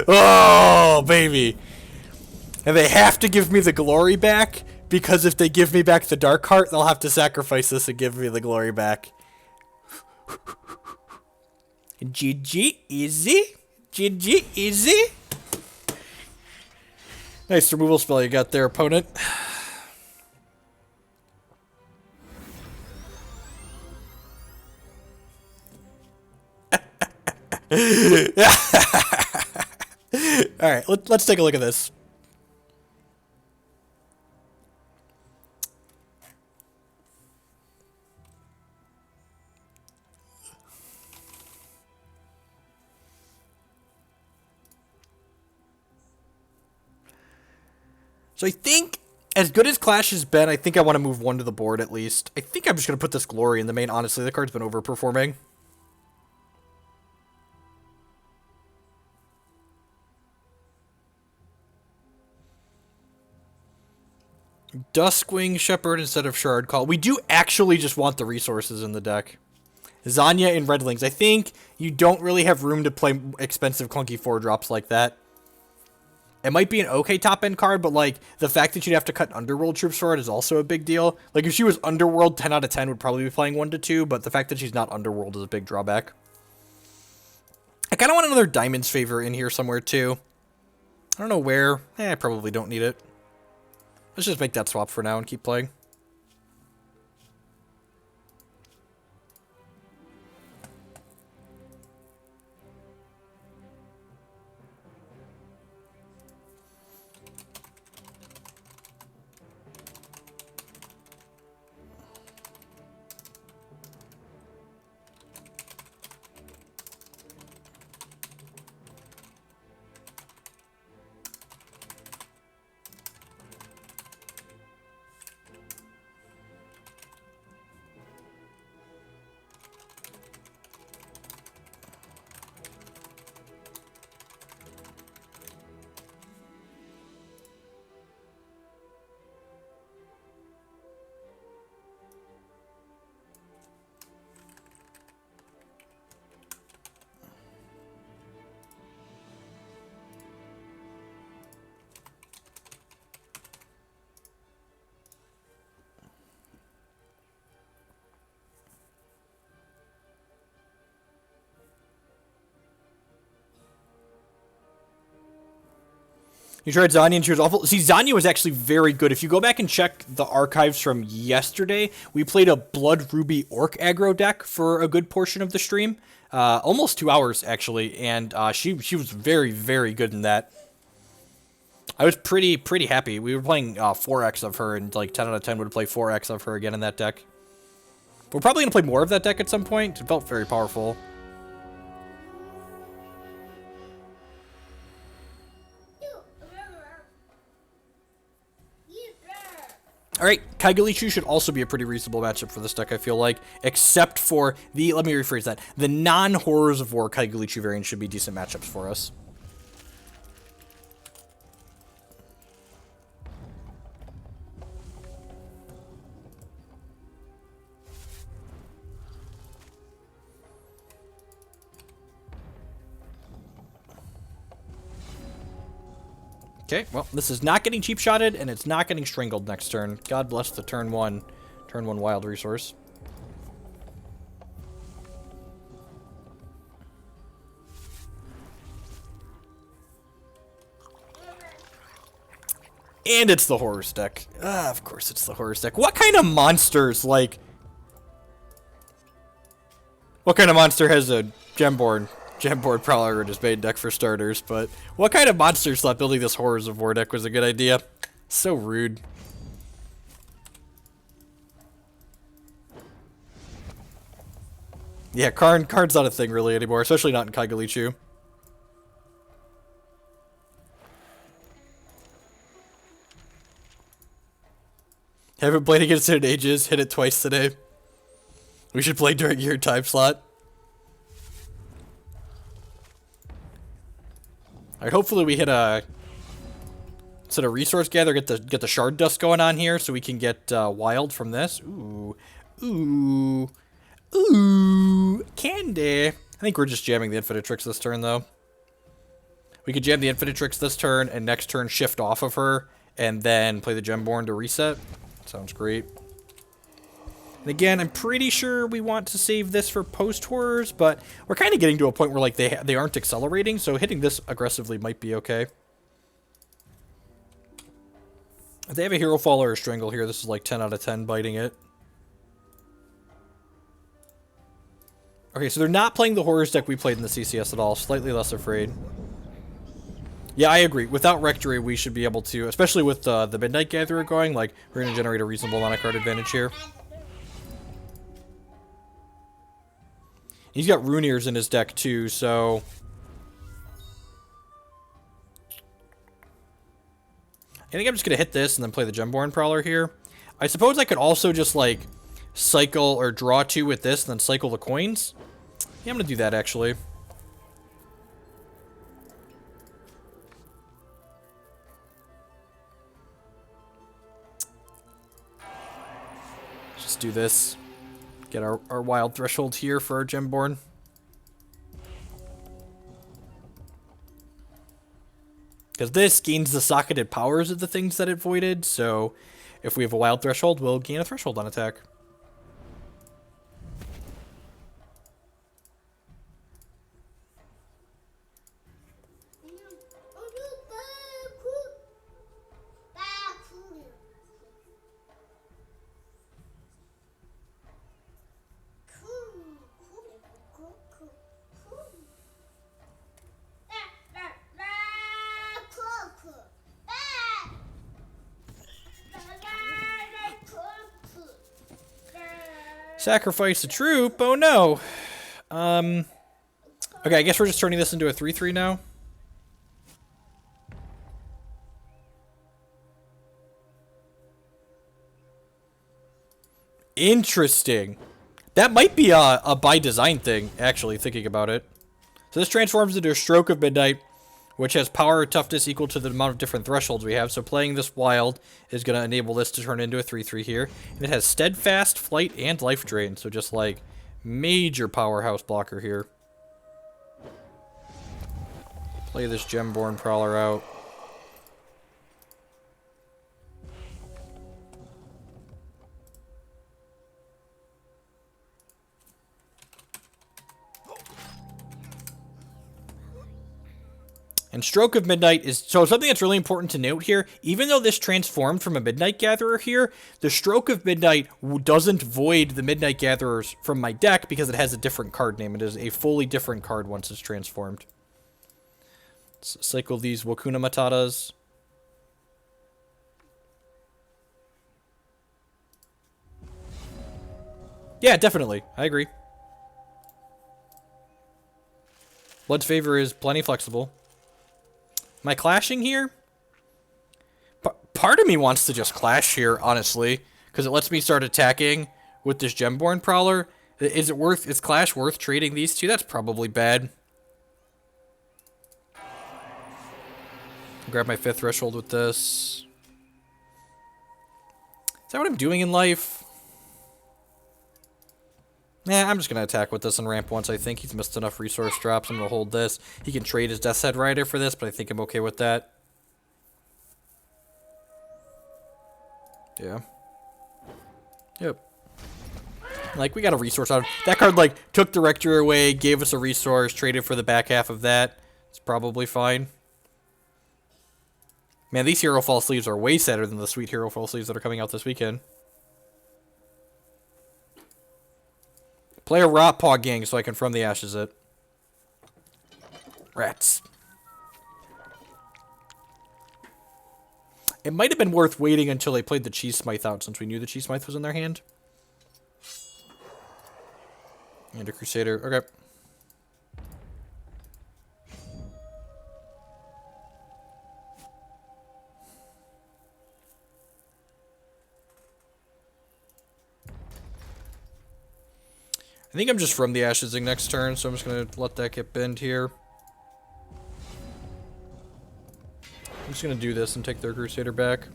Oh, baby. And they have to give me the glory back, because if they give me back the Dark Heart, they'll have to sacrifice this and give me the glory back. GG, easy. GG, easy. Nice removal spell you got there, opponent. Alright, let's take a look at this. So I think, as good as Clash has been, I think I want to move 1 to the board at least. I think I'm just going to put this Glory in the main. Honestly, the card's been overperforming. Duskwing Shepherd instead of Shardcall. We do actually just want the resources in the deck. Zanya and Redlings. I think you don't really have room to play expensive clunky 4-drops like that. It might be an okay top-end card, but, like, the fact that you'd have to cut Underworld troops for it is also a big deal. Like, if she was Underworld, 10 out of 10 would probably be playing 1 to 2, but the fact that she's not Underworld is a big drawback. I kind of want another Diamond's Favor in here somewhere, too. I don't know where. I probably don't need it. Let's just make that swap for now and keep playing. You tried Zanya and she was awful. See, Zanya was actually very good. If you go back and check the archives from yesterday, we played a Blood Ruby Orc aggro deck for a good portion of the stream. Almost 2 hours, actually. And she was very, very good in that. I was pretty happy. We were playing 4x of her, and like 10 out of 10 would play 4x of her again in that deck. We're probably going to play more of that deck at some point. It felt very powerful. Alright, Kaigalichu should also be a pretty reasonable matchup for this deck, I feel like. Except for the, let me rephrase that, the non-Horrors of War Kaigalichu variant should be decent matchups for us. Okay, well, this is not getting cheap-shotted, and it's not getting strangled next turn. God bless the turn one wild resource. And it's the Horrors deck. Of course it's the Horrors deck. What kind of monsters, like... What kind of monster has a Gemborn Prowler in his main deck for starters, but what kind of monsters thought building this Horrors of War deck was a good idea? So rude. Yeah, Karn's not a thing really anymore, especially not in Kaigalichu. Haven't played against it in ages, hit it twice today. We should play during your time slot. Alright, hopefully we hit a... Instead of resource gather, get the shard dust going on here so we can get wild from this. Ooh. Ooh. Ooh. Candy. I think we're just jamming the Infinitrix this turn, though. We could jam the Infinitrix this turn, and next turn shift off of her, and then play the Gemborn to reset. Sounds great. And again, I'm pretty sure we want to save this for post-horrors, but we're kind of getting to a point where like they aren't accelerating, so hitting this aggressively might be okay. If they have a Herofall or a Strangle here, this is like 10 out of 10 biting it. Okay, so they're not playing the Horrors deck we played in the CCS at all. Slightly less afraid. Yeah, I agree. Without Rectory, we should be able to, especially with the Midnight Gatherer going, like, we're going to generate a reasonable amount of card advantage here. He's got Rune Ears in his deck, too, so... I think I'm just going to hit this and then play the Gemborn Prowler here. I suppose I could also just, like, cycle or draw 2 with this and then cycle the coins. Yeah, I'm going to do that, actually. Just do this. Get our wild threshold here for our Gemborn. Because this gains the socketed powers of the things that it voided, so if we have a wild threshold, we'll gain a threshold on attack. Sacrifice a troop? Oh no. Okay, I guess we're just turning this into a 3/3 now. Interesting. That might be a by design thing, actually, thinking about it. So this transforms into a Stroke of Midnight, which has power or toughness equal to the amount of different thresholds we have. So playing this wild is going to enable this to turn into a 3/3 here. And it has Steadfast, Flight, and Life Drain. So just like major powerhouse blocker here. Play this Gemborn Prowler out. And Stroke of Midnight is, so something that's really important to note here, even though this transformed from a Midnight Gatherer here, the Stroke of Midnight doesn't void the Midnight Gatherers from my deck because it has a different card name. It is a fully different card once it's transformed. Let's cycle these Wakuna Matatas. Yeah, definitely. I agree. Blood's Favor is plenty flexible. Am I clashing here? Part of me wants to just clash here, honestly, because it lets me start attacking with this Gemborn Prowler. Is clash worth trading these two? That's probably bad. Grab my 5th threshold with this. Is that what I'm doing in life? Nah, I'm just going to attack with this and ramp once. I think he's missed enough resource drops. I'm going to hold this. He can trade his Death's Head Rider for this, but I think I'm okay with that. Yeah. Yep. Like, we got a resource out of that card, like, took the Rector away, gave us a resource, traded for the back half of that. It's probably fine. Man, these Herofall sleeves are way sadder than the sweet Herofall sleeves that are coming out this weekend. Play a Rot Paw Gang so I can From the Ashes it. Rats. It might have been worth waiting until they played the Cheese Smythe out since we knew the Cheese Smythe was in their hand. And a Crusader. Okay. I think I'm just From the Ashesing next turn, so I'm just going to let that get bend here. I'm just going to do this and take their Crusader back.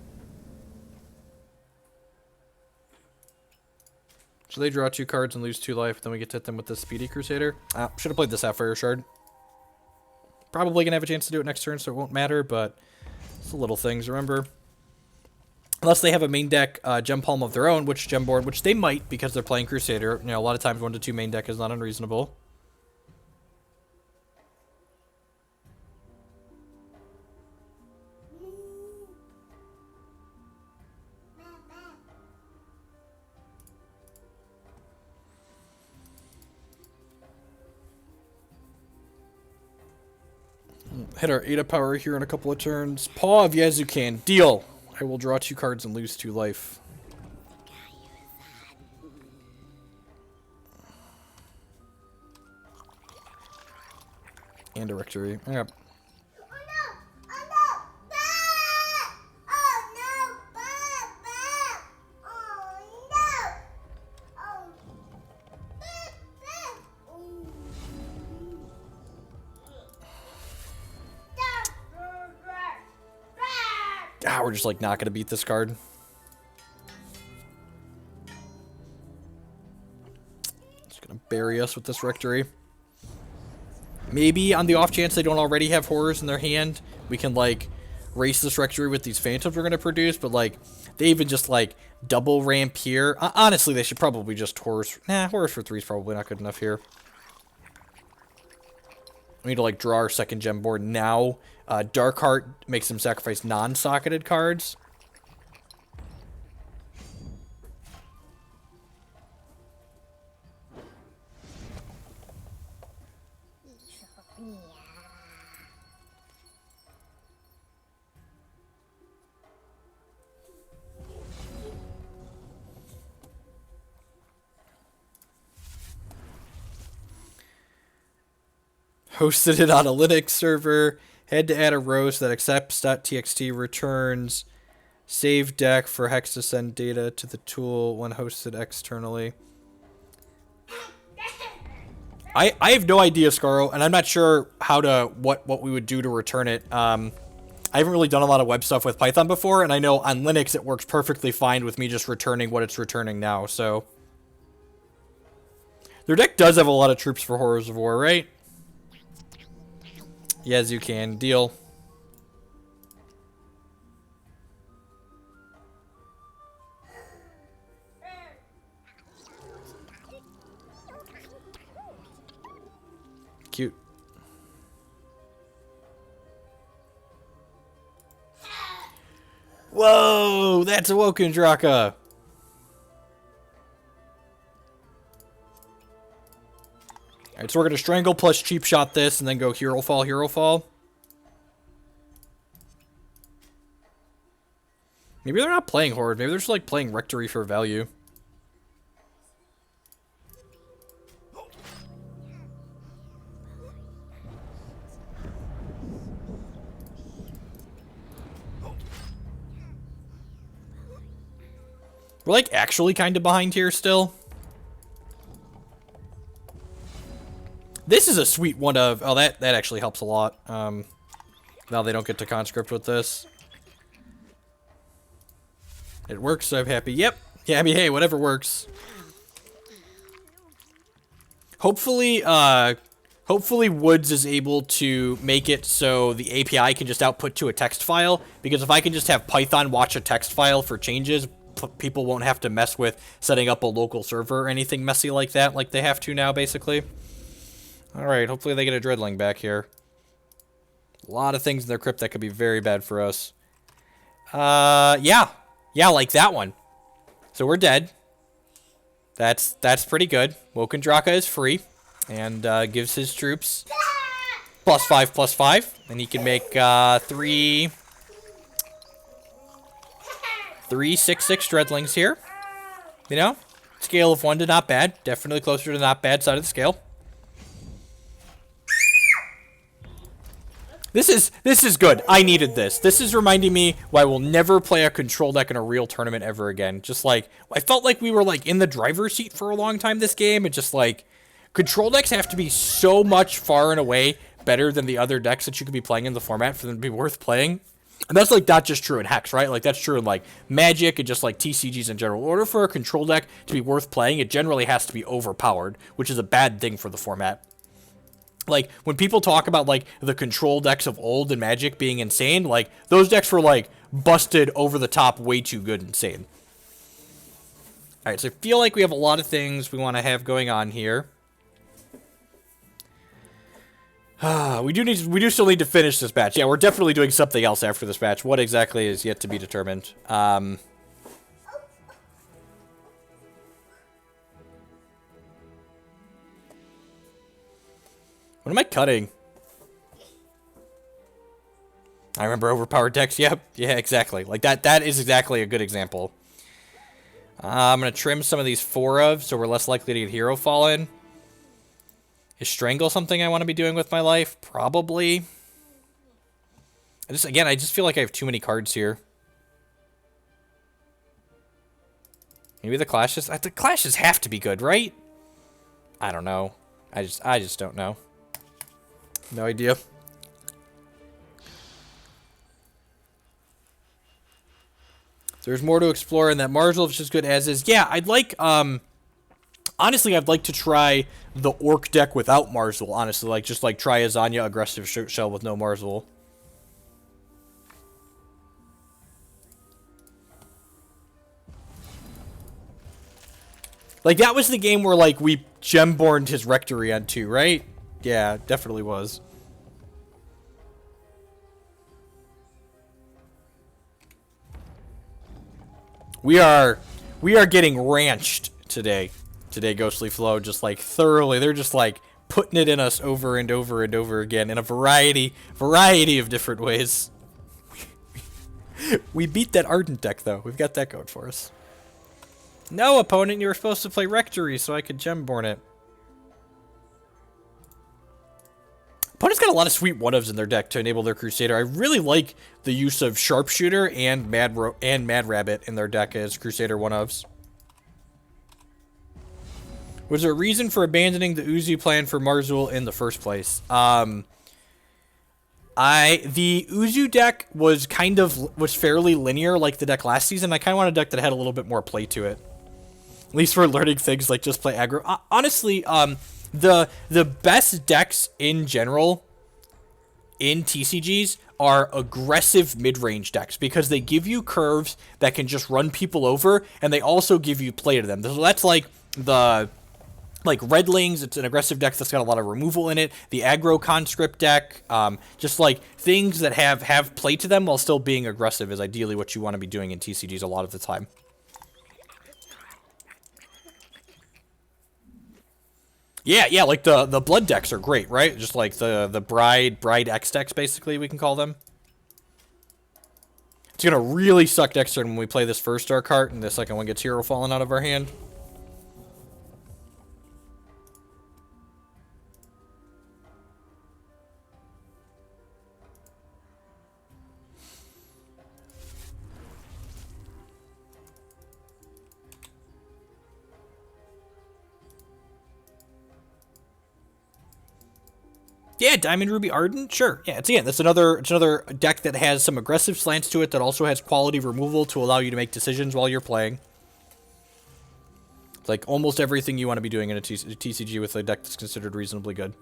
So they draw 2 cards and lose 2 life, then we get to hit them with the Speedy Crusader. Should have played the Sapphire Shard. Probably going to have a chance to do it next turn, so it won't matter, but it's the little things, remember? Unless they have a main deck Gem Palm of their own, which Gemborn, which they might because they're playing Crusader. You know, a lot of times 1 to 2 main deck is not unreasonable. Hit our 8 of power here in a couple of turns. Paw of Yazukan. Deal. I will draw 2 cards and lose 2 life. And a Rectory. Okay. We're just like not going to beat this card. Just going to bury us with this Rectory. Maybe on the off chance they don't already have Horrors in their hand, we can like race this Rectory with these Phantoms we're going to produce, but like they even just like double ramp here. Honestly, they should probably just Horrors. Nah, Horrors for 3 is probably not good enough here. We need to like draw our second gem board now. Darkheart makes them sacrifice non-socketed cards. Hosted it on a Linux server. Had to add a row so that accepts.txt returns. Save deck for hex to send data to the tool when hosted externally. I have no idea, Scaro, and I'm not sure how to what we would do to return it. I haven't really done a lot of web stuff with Python before, and I know on Linux it works perfectly fine with me just returning what it's returning now, so. Their deck does have a lot of troops for Horrors of War, right? Yes, you can. Deal. Cute. Whoa, that's a Wakuna Draka. Alright, so we're gonna Strangle plus cheap shot this and then go Herofall, Herofall. Maybe they're not playing Horde, maybe they're just like playing Rectory for value. We're like actually kind of behind here still. This is a sweet one of... Oh, that actually helps a lot. Now they don't get to conscript with this. It works, so I'm happy. Yep. Yeah, I mean, hey, whatever works. Hopefully, hopefully Woods is able to make it so the API can just output to a text file. Because if I can just have Python watch a text file for changes, people won't have to mess with setting up a local server or anything messy like that, like they have to now, basically. Alright, hopefully they get a Dreadling back here. A lot of things in their crypt that could be very bad for us. Yeah. Yeah, like that one. So we're dead. That's pretty good. Wakuna Draka is free. And gives his troops +5/+5. And he can make 3 6/6 Dreadlings here. You know? Scale of 1 to not bad. Definitely closer to not bad side of the scale. This is good. I needed this. This is reminding me why we'll never play a control deck in a real tournament ever again. Just like, I felt like we were like in the driver's seat for a long time this game. And just like, control decks have to be so much far and away better than the other decks that you could be playing in the format for them to be worth playing. And that's like not just true in Hex, right? Like that's true in like Magic and just like TCGs in general. In order for a control deck to be worth playing, it generally has to be overpowered, which is a bad thing for the format. Like, when people talk about, like, the control decks of old and Magic being insane, like, those decks were, like, busted over the top, way too good insane. Alright, so I feel like we have a lot of things we want to have going on here. We do still need to finish this batch. Yeah, we're definitely doing something else after this batch. What exactly is yet to be determined. What am I cutting? I remember overpowered decks. Yep. Yeah, exactly. Like that is exactly a good example. I'm going to trim some of these 4 of, so we're less likely to get Herofall in. Is Strangle something I want to be doing with my life? Probably. I just feel like I have too many cards here. Maybe the Clashes? The Clashes have to be good, right? I don't know. I just don't know. No idea. There's more to explore in that Marshall is just good as is. Yeah, I'd like, honestly, I'd like to try the Orc deck without Marshall, honestly. Like, just like try a Zanya aggressive shell with no Marshall. Like, that was the game where, like, we Gemborned his Rectory on 2, right? Yeah, definitely was. We are getting ranched today. Today, Ghostly Flow, just like thoroughly. They're just like putting it in us over and over and over again in a variety of different ways. We beat that Ardent deck though. We've got that going for us. No, opponent, you were supposed to play Rectory so I could Gemborn it. opponent's got a lot of sweet one-ofs in their deck to enable their Crusader. I really like the use of Sharpshooter and Mad Rabbit in their deck as Crusader one-ofs. Was there a reason for abandoning the Uzi plan for Marzul in the first place? The Uzu deck was fairly linear like the deck last season. I kind of want a deck that had a little bit more play to it. At least for learning things like just play aggro. Honestly, the best decks in general in TCGs are aggressive mid-range decks because they give you curves that can just run people over, and they also give you play to them. So that's like Redlings, it's an aggressive deck that's got a lot of removal in it. The aggro conscript deck, just like things that have play to them while still being aggressive is ideally what you want to be doing in TCGs a lot of the time. Yeah, like the blood decks are great, right? Just like the Bride X decks, basically, we can call them. It's gonna really suck next turn when we play this first Dark Heart and the second one gets Hero falling out of our hand. Yeah, Diamond Ruby Ardent, sure. Yeah, that's another deck that has some aggressive slants to it that also has quality removal to allow you to make decisions while you're playing. It's like almost everything you want to be doing in a TCG with a deck that's considered reasonably good.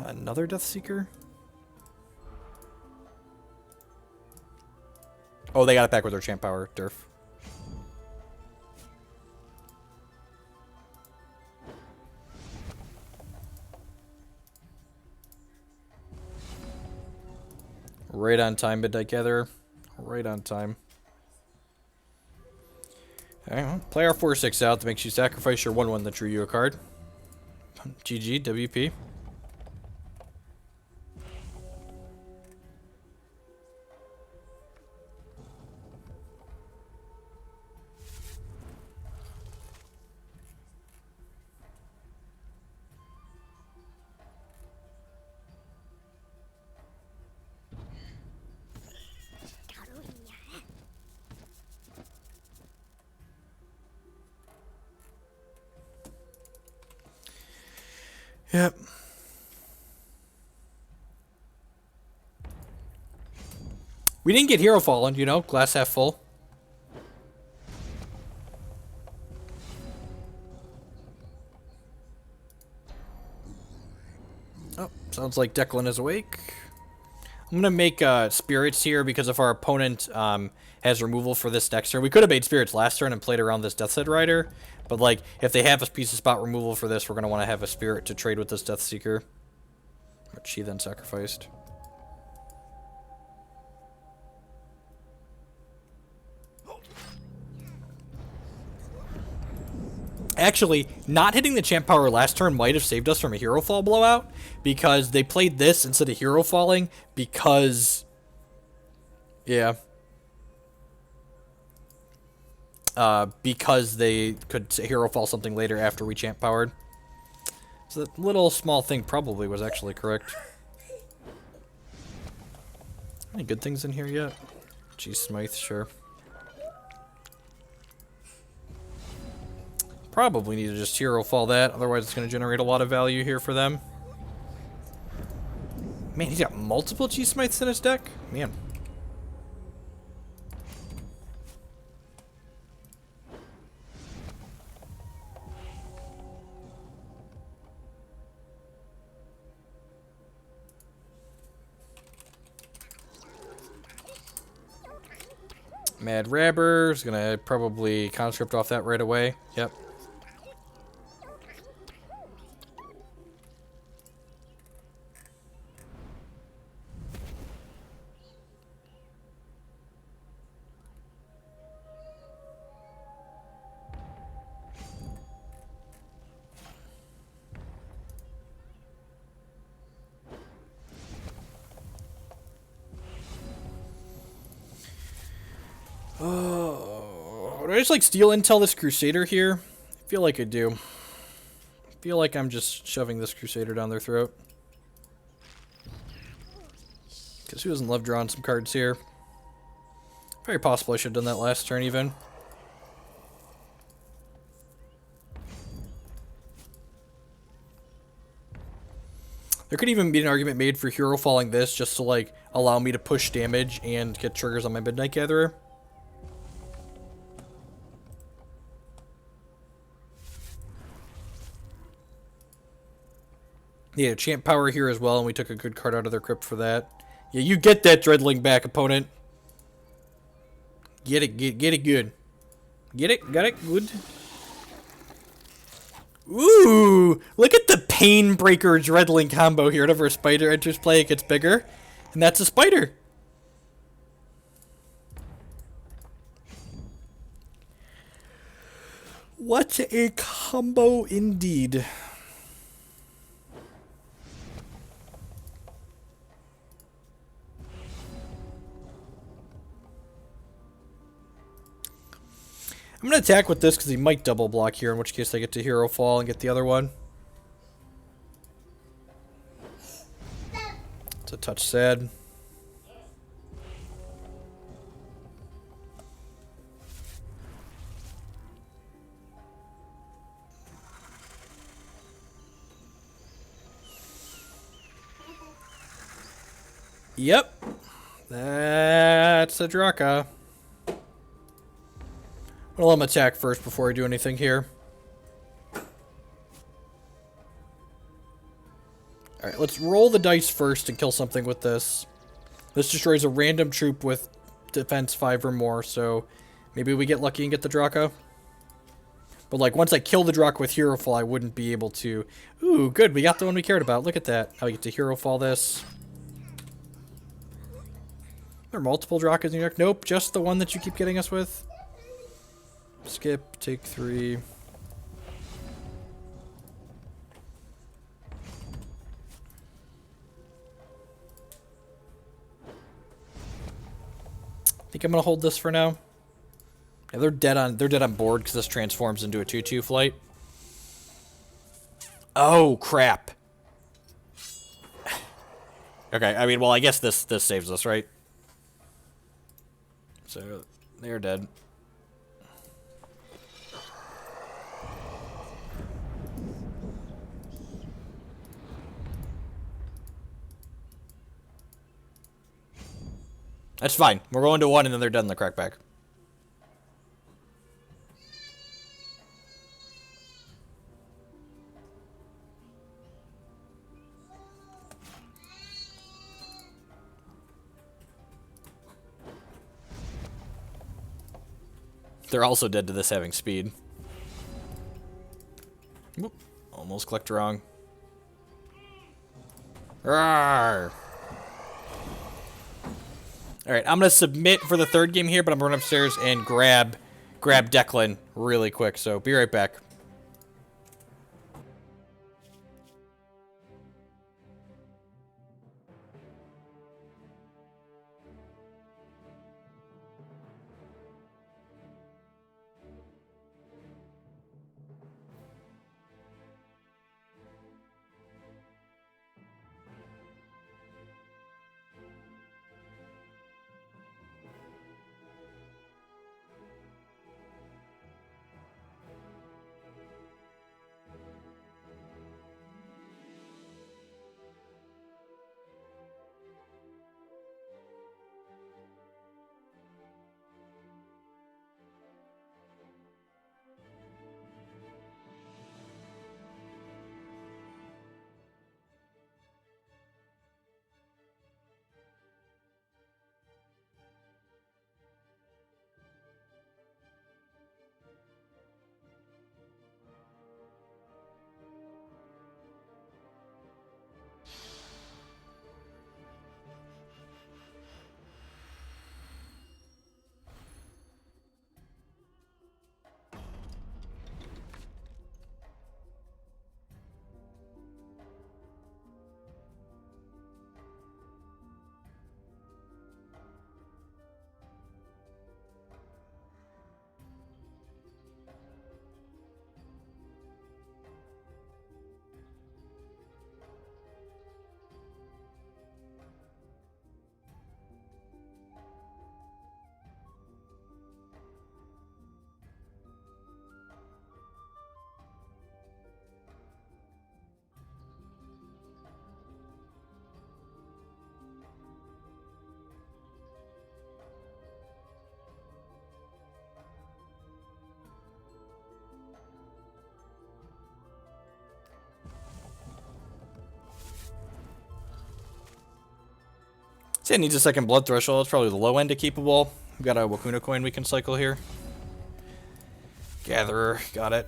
Another Deathseeker? Oh, they got it back with their Champ Power, Durf. Right on time, Midnight Gatherer. Right on time. Alright, well, play our 4-6 out. That makes you sacrifice your 1-1 that drew you a card. GG, WP. Yep. We didn't get Hero Fallen, you know, glass half full. Oh, sounds like Declan is awake. I'm gonna make Spirits here because if our opponent has removal for this next turn, we could have made Spirits last turn and played around this Death's Head Rider. But, like, if they have a piece of spot removal for this, we're going to want to have a Spirit to trade with this Deathseeker. Which she then sacrificed. Actually, not hitting the Champ Power last turn might have saved us from a Hero Fall blowout. Because they played this instead of Hero Falling. Because... yeah. Because they could Hero Fall something later after we Champ Powered. So that little small thing probably was actually correct. Any good things in here yet? G Smythe, sure. Probably need to just Hero Fall that, otherwise it's going to generate a lot of value here for them. Man, he's got multiple G Smythes in his deck? Man. Mad Rabber is going to probably conscript off that right away. Yep. Oh, do I just like steal intel this Crusader here? I feel like I do. feel like I'm just shoving this Crusader down their throat. Because who doesn't love drawing some cards here? Very possible I should have done that last turn even. There could even be an argument made for hero falling this just to like allow me to push damage and get triggers on my Midnight Gatherer. Yeah, champ power here as well, and we took a good card out of their crypt for that. Yeah, you get that Dreadling back, opponent. Get it good. Get it? Got it? Good. Ooh! Look at the Painbreaker Dreadling combo here. Whenever a spider enters play, it gets bigger. And that's a spider. What a combo indeed. I'm going to attack with this because he might double block here, in which case I get to hero fall and get the other one. It's a touch sad. Yep. That's a Draka. I'm gonna let him attack first before I do anything here. Alright, let's roll the dice first and kill something with this. This destroys a random troop with defense 5 or more, so maybe we get lucky and get the Draka. But like, once I kill the Draka with Hero Fall, I wouldn't be able to... Ooh, good, we got the one we cared about. Look at that. Now we get to Hero Fall this. Are there multiple Drakas in your deck? Nope, just the one that you keep getting us with. Skip, take 3. I think I'm gonna hold this for now. Yeah, they're dead on board because this transforms into a 2/2 flight. Oh crap. Okay, I mean, well, I guess this saves us, right? So they're dead. That's fine. We're going to 1 and then they're done in the crackback. They're also dead to this having speed. Whoop. Almost clicked wrong. Rawr. Alright, I'm going to submit for the third game here, but I'm going to run upstairs and grab Declan really quick, so be right back. See, it needs a second blood threshold. It's probably the low end of keepable. We've got a Wakuna coin we can cycle here. Gatherer, got it.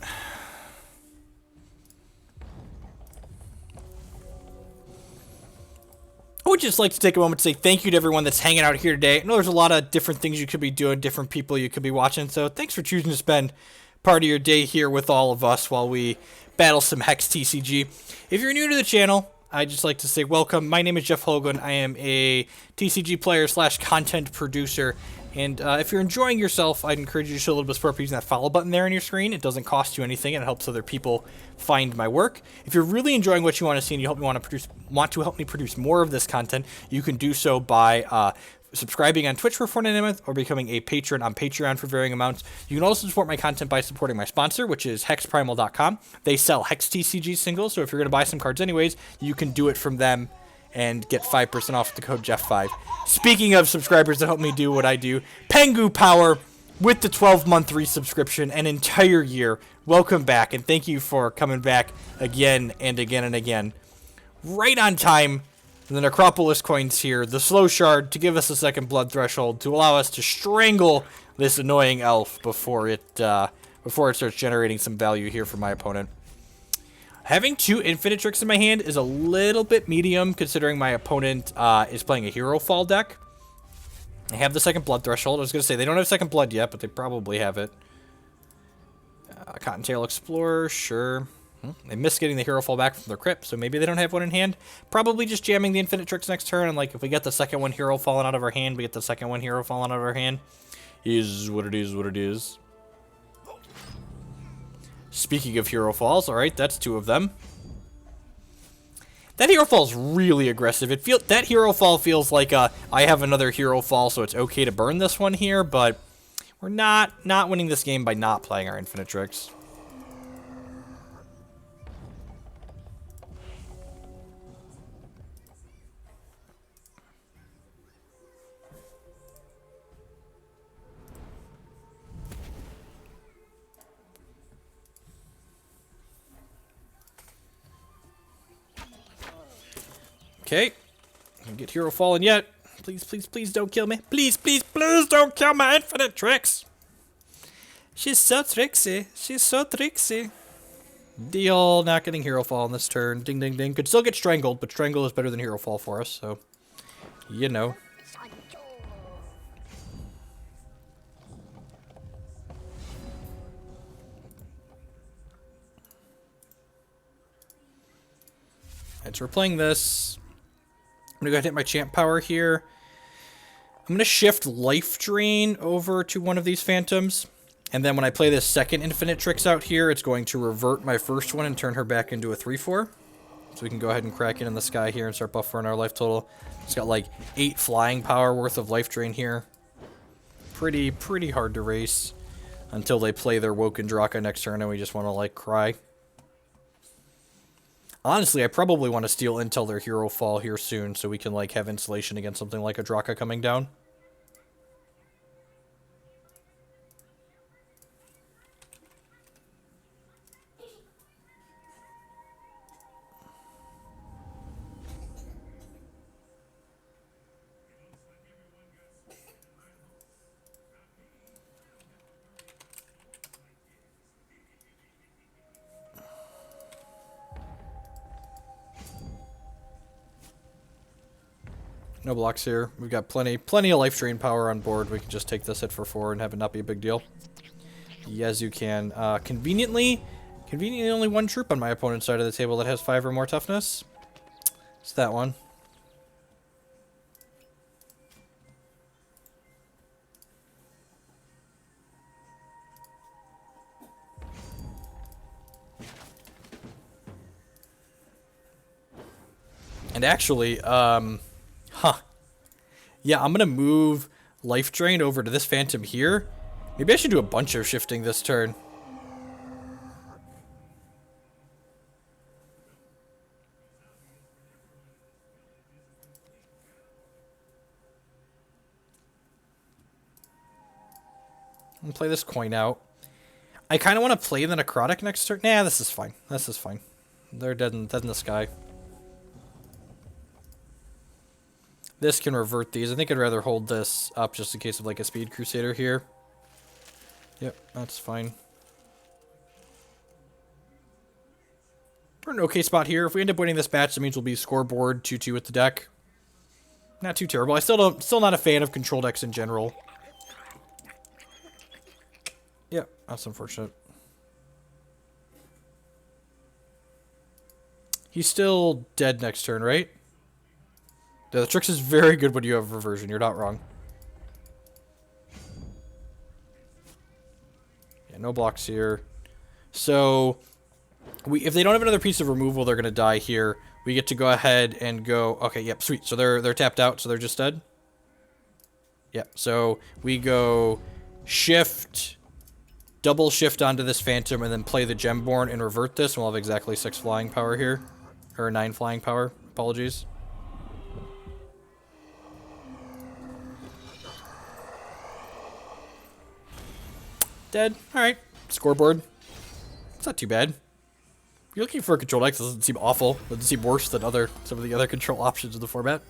I would just like to take a moment to say thank you to everyone that's hanging out here today. I know there's a lot of different things you could be doing, different people you could be watching, so thanks for choosing to spend part of your day here with all of us while we battle some Hex TCG. If you're new to the channel, I'd just like to say welcome. My name is Jeff Hogan. I am a TCG player / content producer. And if you're enjoying yourself, I'd encourage you to show a little bit of support by using that follow button there on your screen. It doesn't cost you anything, and it helps other people find my work. If you're really enjoying what you want to see and you want to help me produce more of this content, you can do so by subscribing on Twitch for $4.99 a month or becoming a patron on Patreon for varying amounts. You can also support my content by supporting my sponsor, which is hexprimal.com. They sell Hex TCG singles, so if you're going to buy some cards anyways, you can do it from them and get 5% off with the code Jeff5. Speaking of subscribers that help me do what I do, Pengu Power with the 12-month resubscription, an entire year. Welcome back, and thank you for coming back again and again and again. Right on time, the Necropolis Coins here, the slow shard to give us a second blood threshold to allow us to strangle this annoying elf before it starts generating some value here for my opponent. Having 2 Infinitrix in my hand is a little bit medium, considering my opponent is playing a Herofall deck. I have the second blood threshold. I was going to say, they don't have second blood yet, but they probably have it. Cottontail Explorer, sure. They missed getting the Herofall back from their Crypt, so maybe they don't have one in hand. Probably just jamming the Infinitrix next turn, and like if we get the second one Hero falling out of our hand, we get the second one Hero falling out of our hand. Is what it is, what it is. Speaking of Hero Falls, alright, that's 2 of them. That Hero Fall is really aggressive. That Hero Fall feels like I have another Hero Fall, so it's okay to burn this one here, but we're not winning this game by not playing our Infinitrix. Okay, can't get Hero fallen yet. Please, please, please don't kill me. Please, please, please don't kill my Infinitrix. She's so tricksy. She's so tricksy. Deal. Not getting Hero fall on this turn. Ding, ding, ding. Could still get Strangled, but Strangle is better than Hero fall for us, so you know. Alright, so we're playing this. I'm going to go ahead and hit my champ power here. I'm going to shift Life Drain over to one of these Phantoms. And then when I play this second Infinitrix out here, it's going to revert my first one and turn her back into a 3/4. So we can go ahead and crack it in the sky here and start buffering our life total. It's got like 8 flying power worth of Life Drain here. Pretty hard to race until they play their Woken Draka next turn and we just want to like cry. Honestly, I probably want to steal until their Hero Fall here soon so we can like have insulation against something like a Draka coming down. No blocks here. We've got plenty of life drain power on board. We can just take this hit for 4 and have it not be a big deal. Yes, you can. Conveniently only 1 troop on my opponent's side of the table that has 5 or more toughness. It's that one. And actually, yeah, I'm going to move Life Drain over to this Phantom here. Maybe I should do a bunch of shifting this turn. I'm going to play this coin out. I kind of want to play the Necrotic next turn. Nah, this is fine. This is fine. They're dead in the sky. This can revert these. I think I'd rather hold this up just in case of like a Speed Crusader here. Yep, that's fine. We're in an okay spot here. If we end up winning this match, that means we'll be scoreboard 2-2 with the deck. Not too terrible. I still not a fan of control decks in general. Yep, that's unfortunate. He's still dead next turn, right? Yeah, the Trix is very good when you have reversion. You're not wrong. Yeah, no blocks here. So, if they don't have another piece of removal, they're going to die here. We get to go ahead and go... Okay, yep, sweet. So they're tapped out, so they're just dead? Yep, so we go shift, double shift onto this Phantom, and then play the Gemborn and revert this, and we'll have exactly 6 flying power here. Or 9 flying power. Apologies. Dead. Alright. Scoreboard. It's not too bad. If you're looking for a control deck that doesn't seem awful, doesn't seem worse than some of the other control options in the format.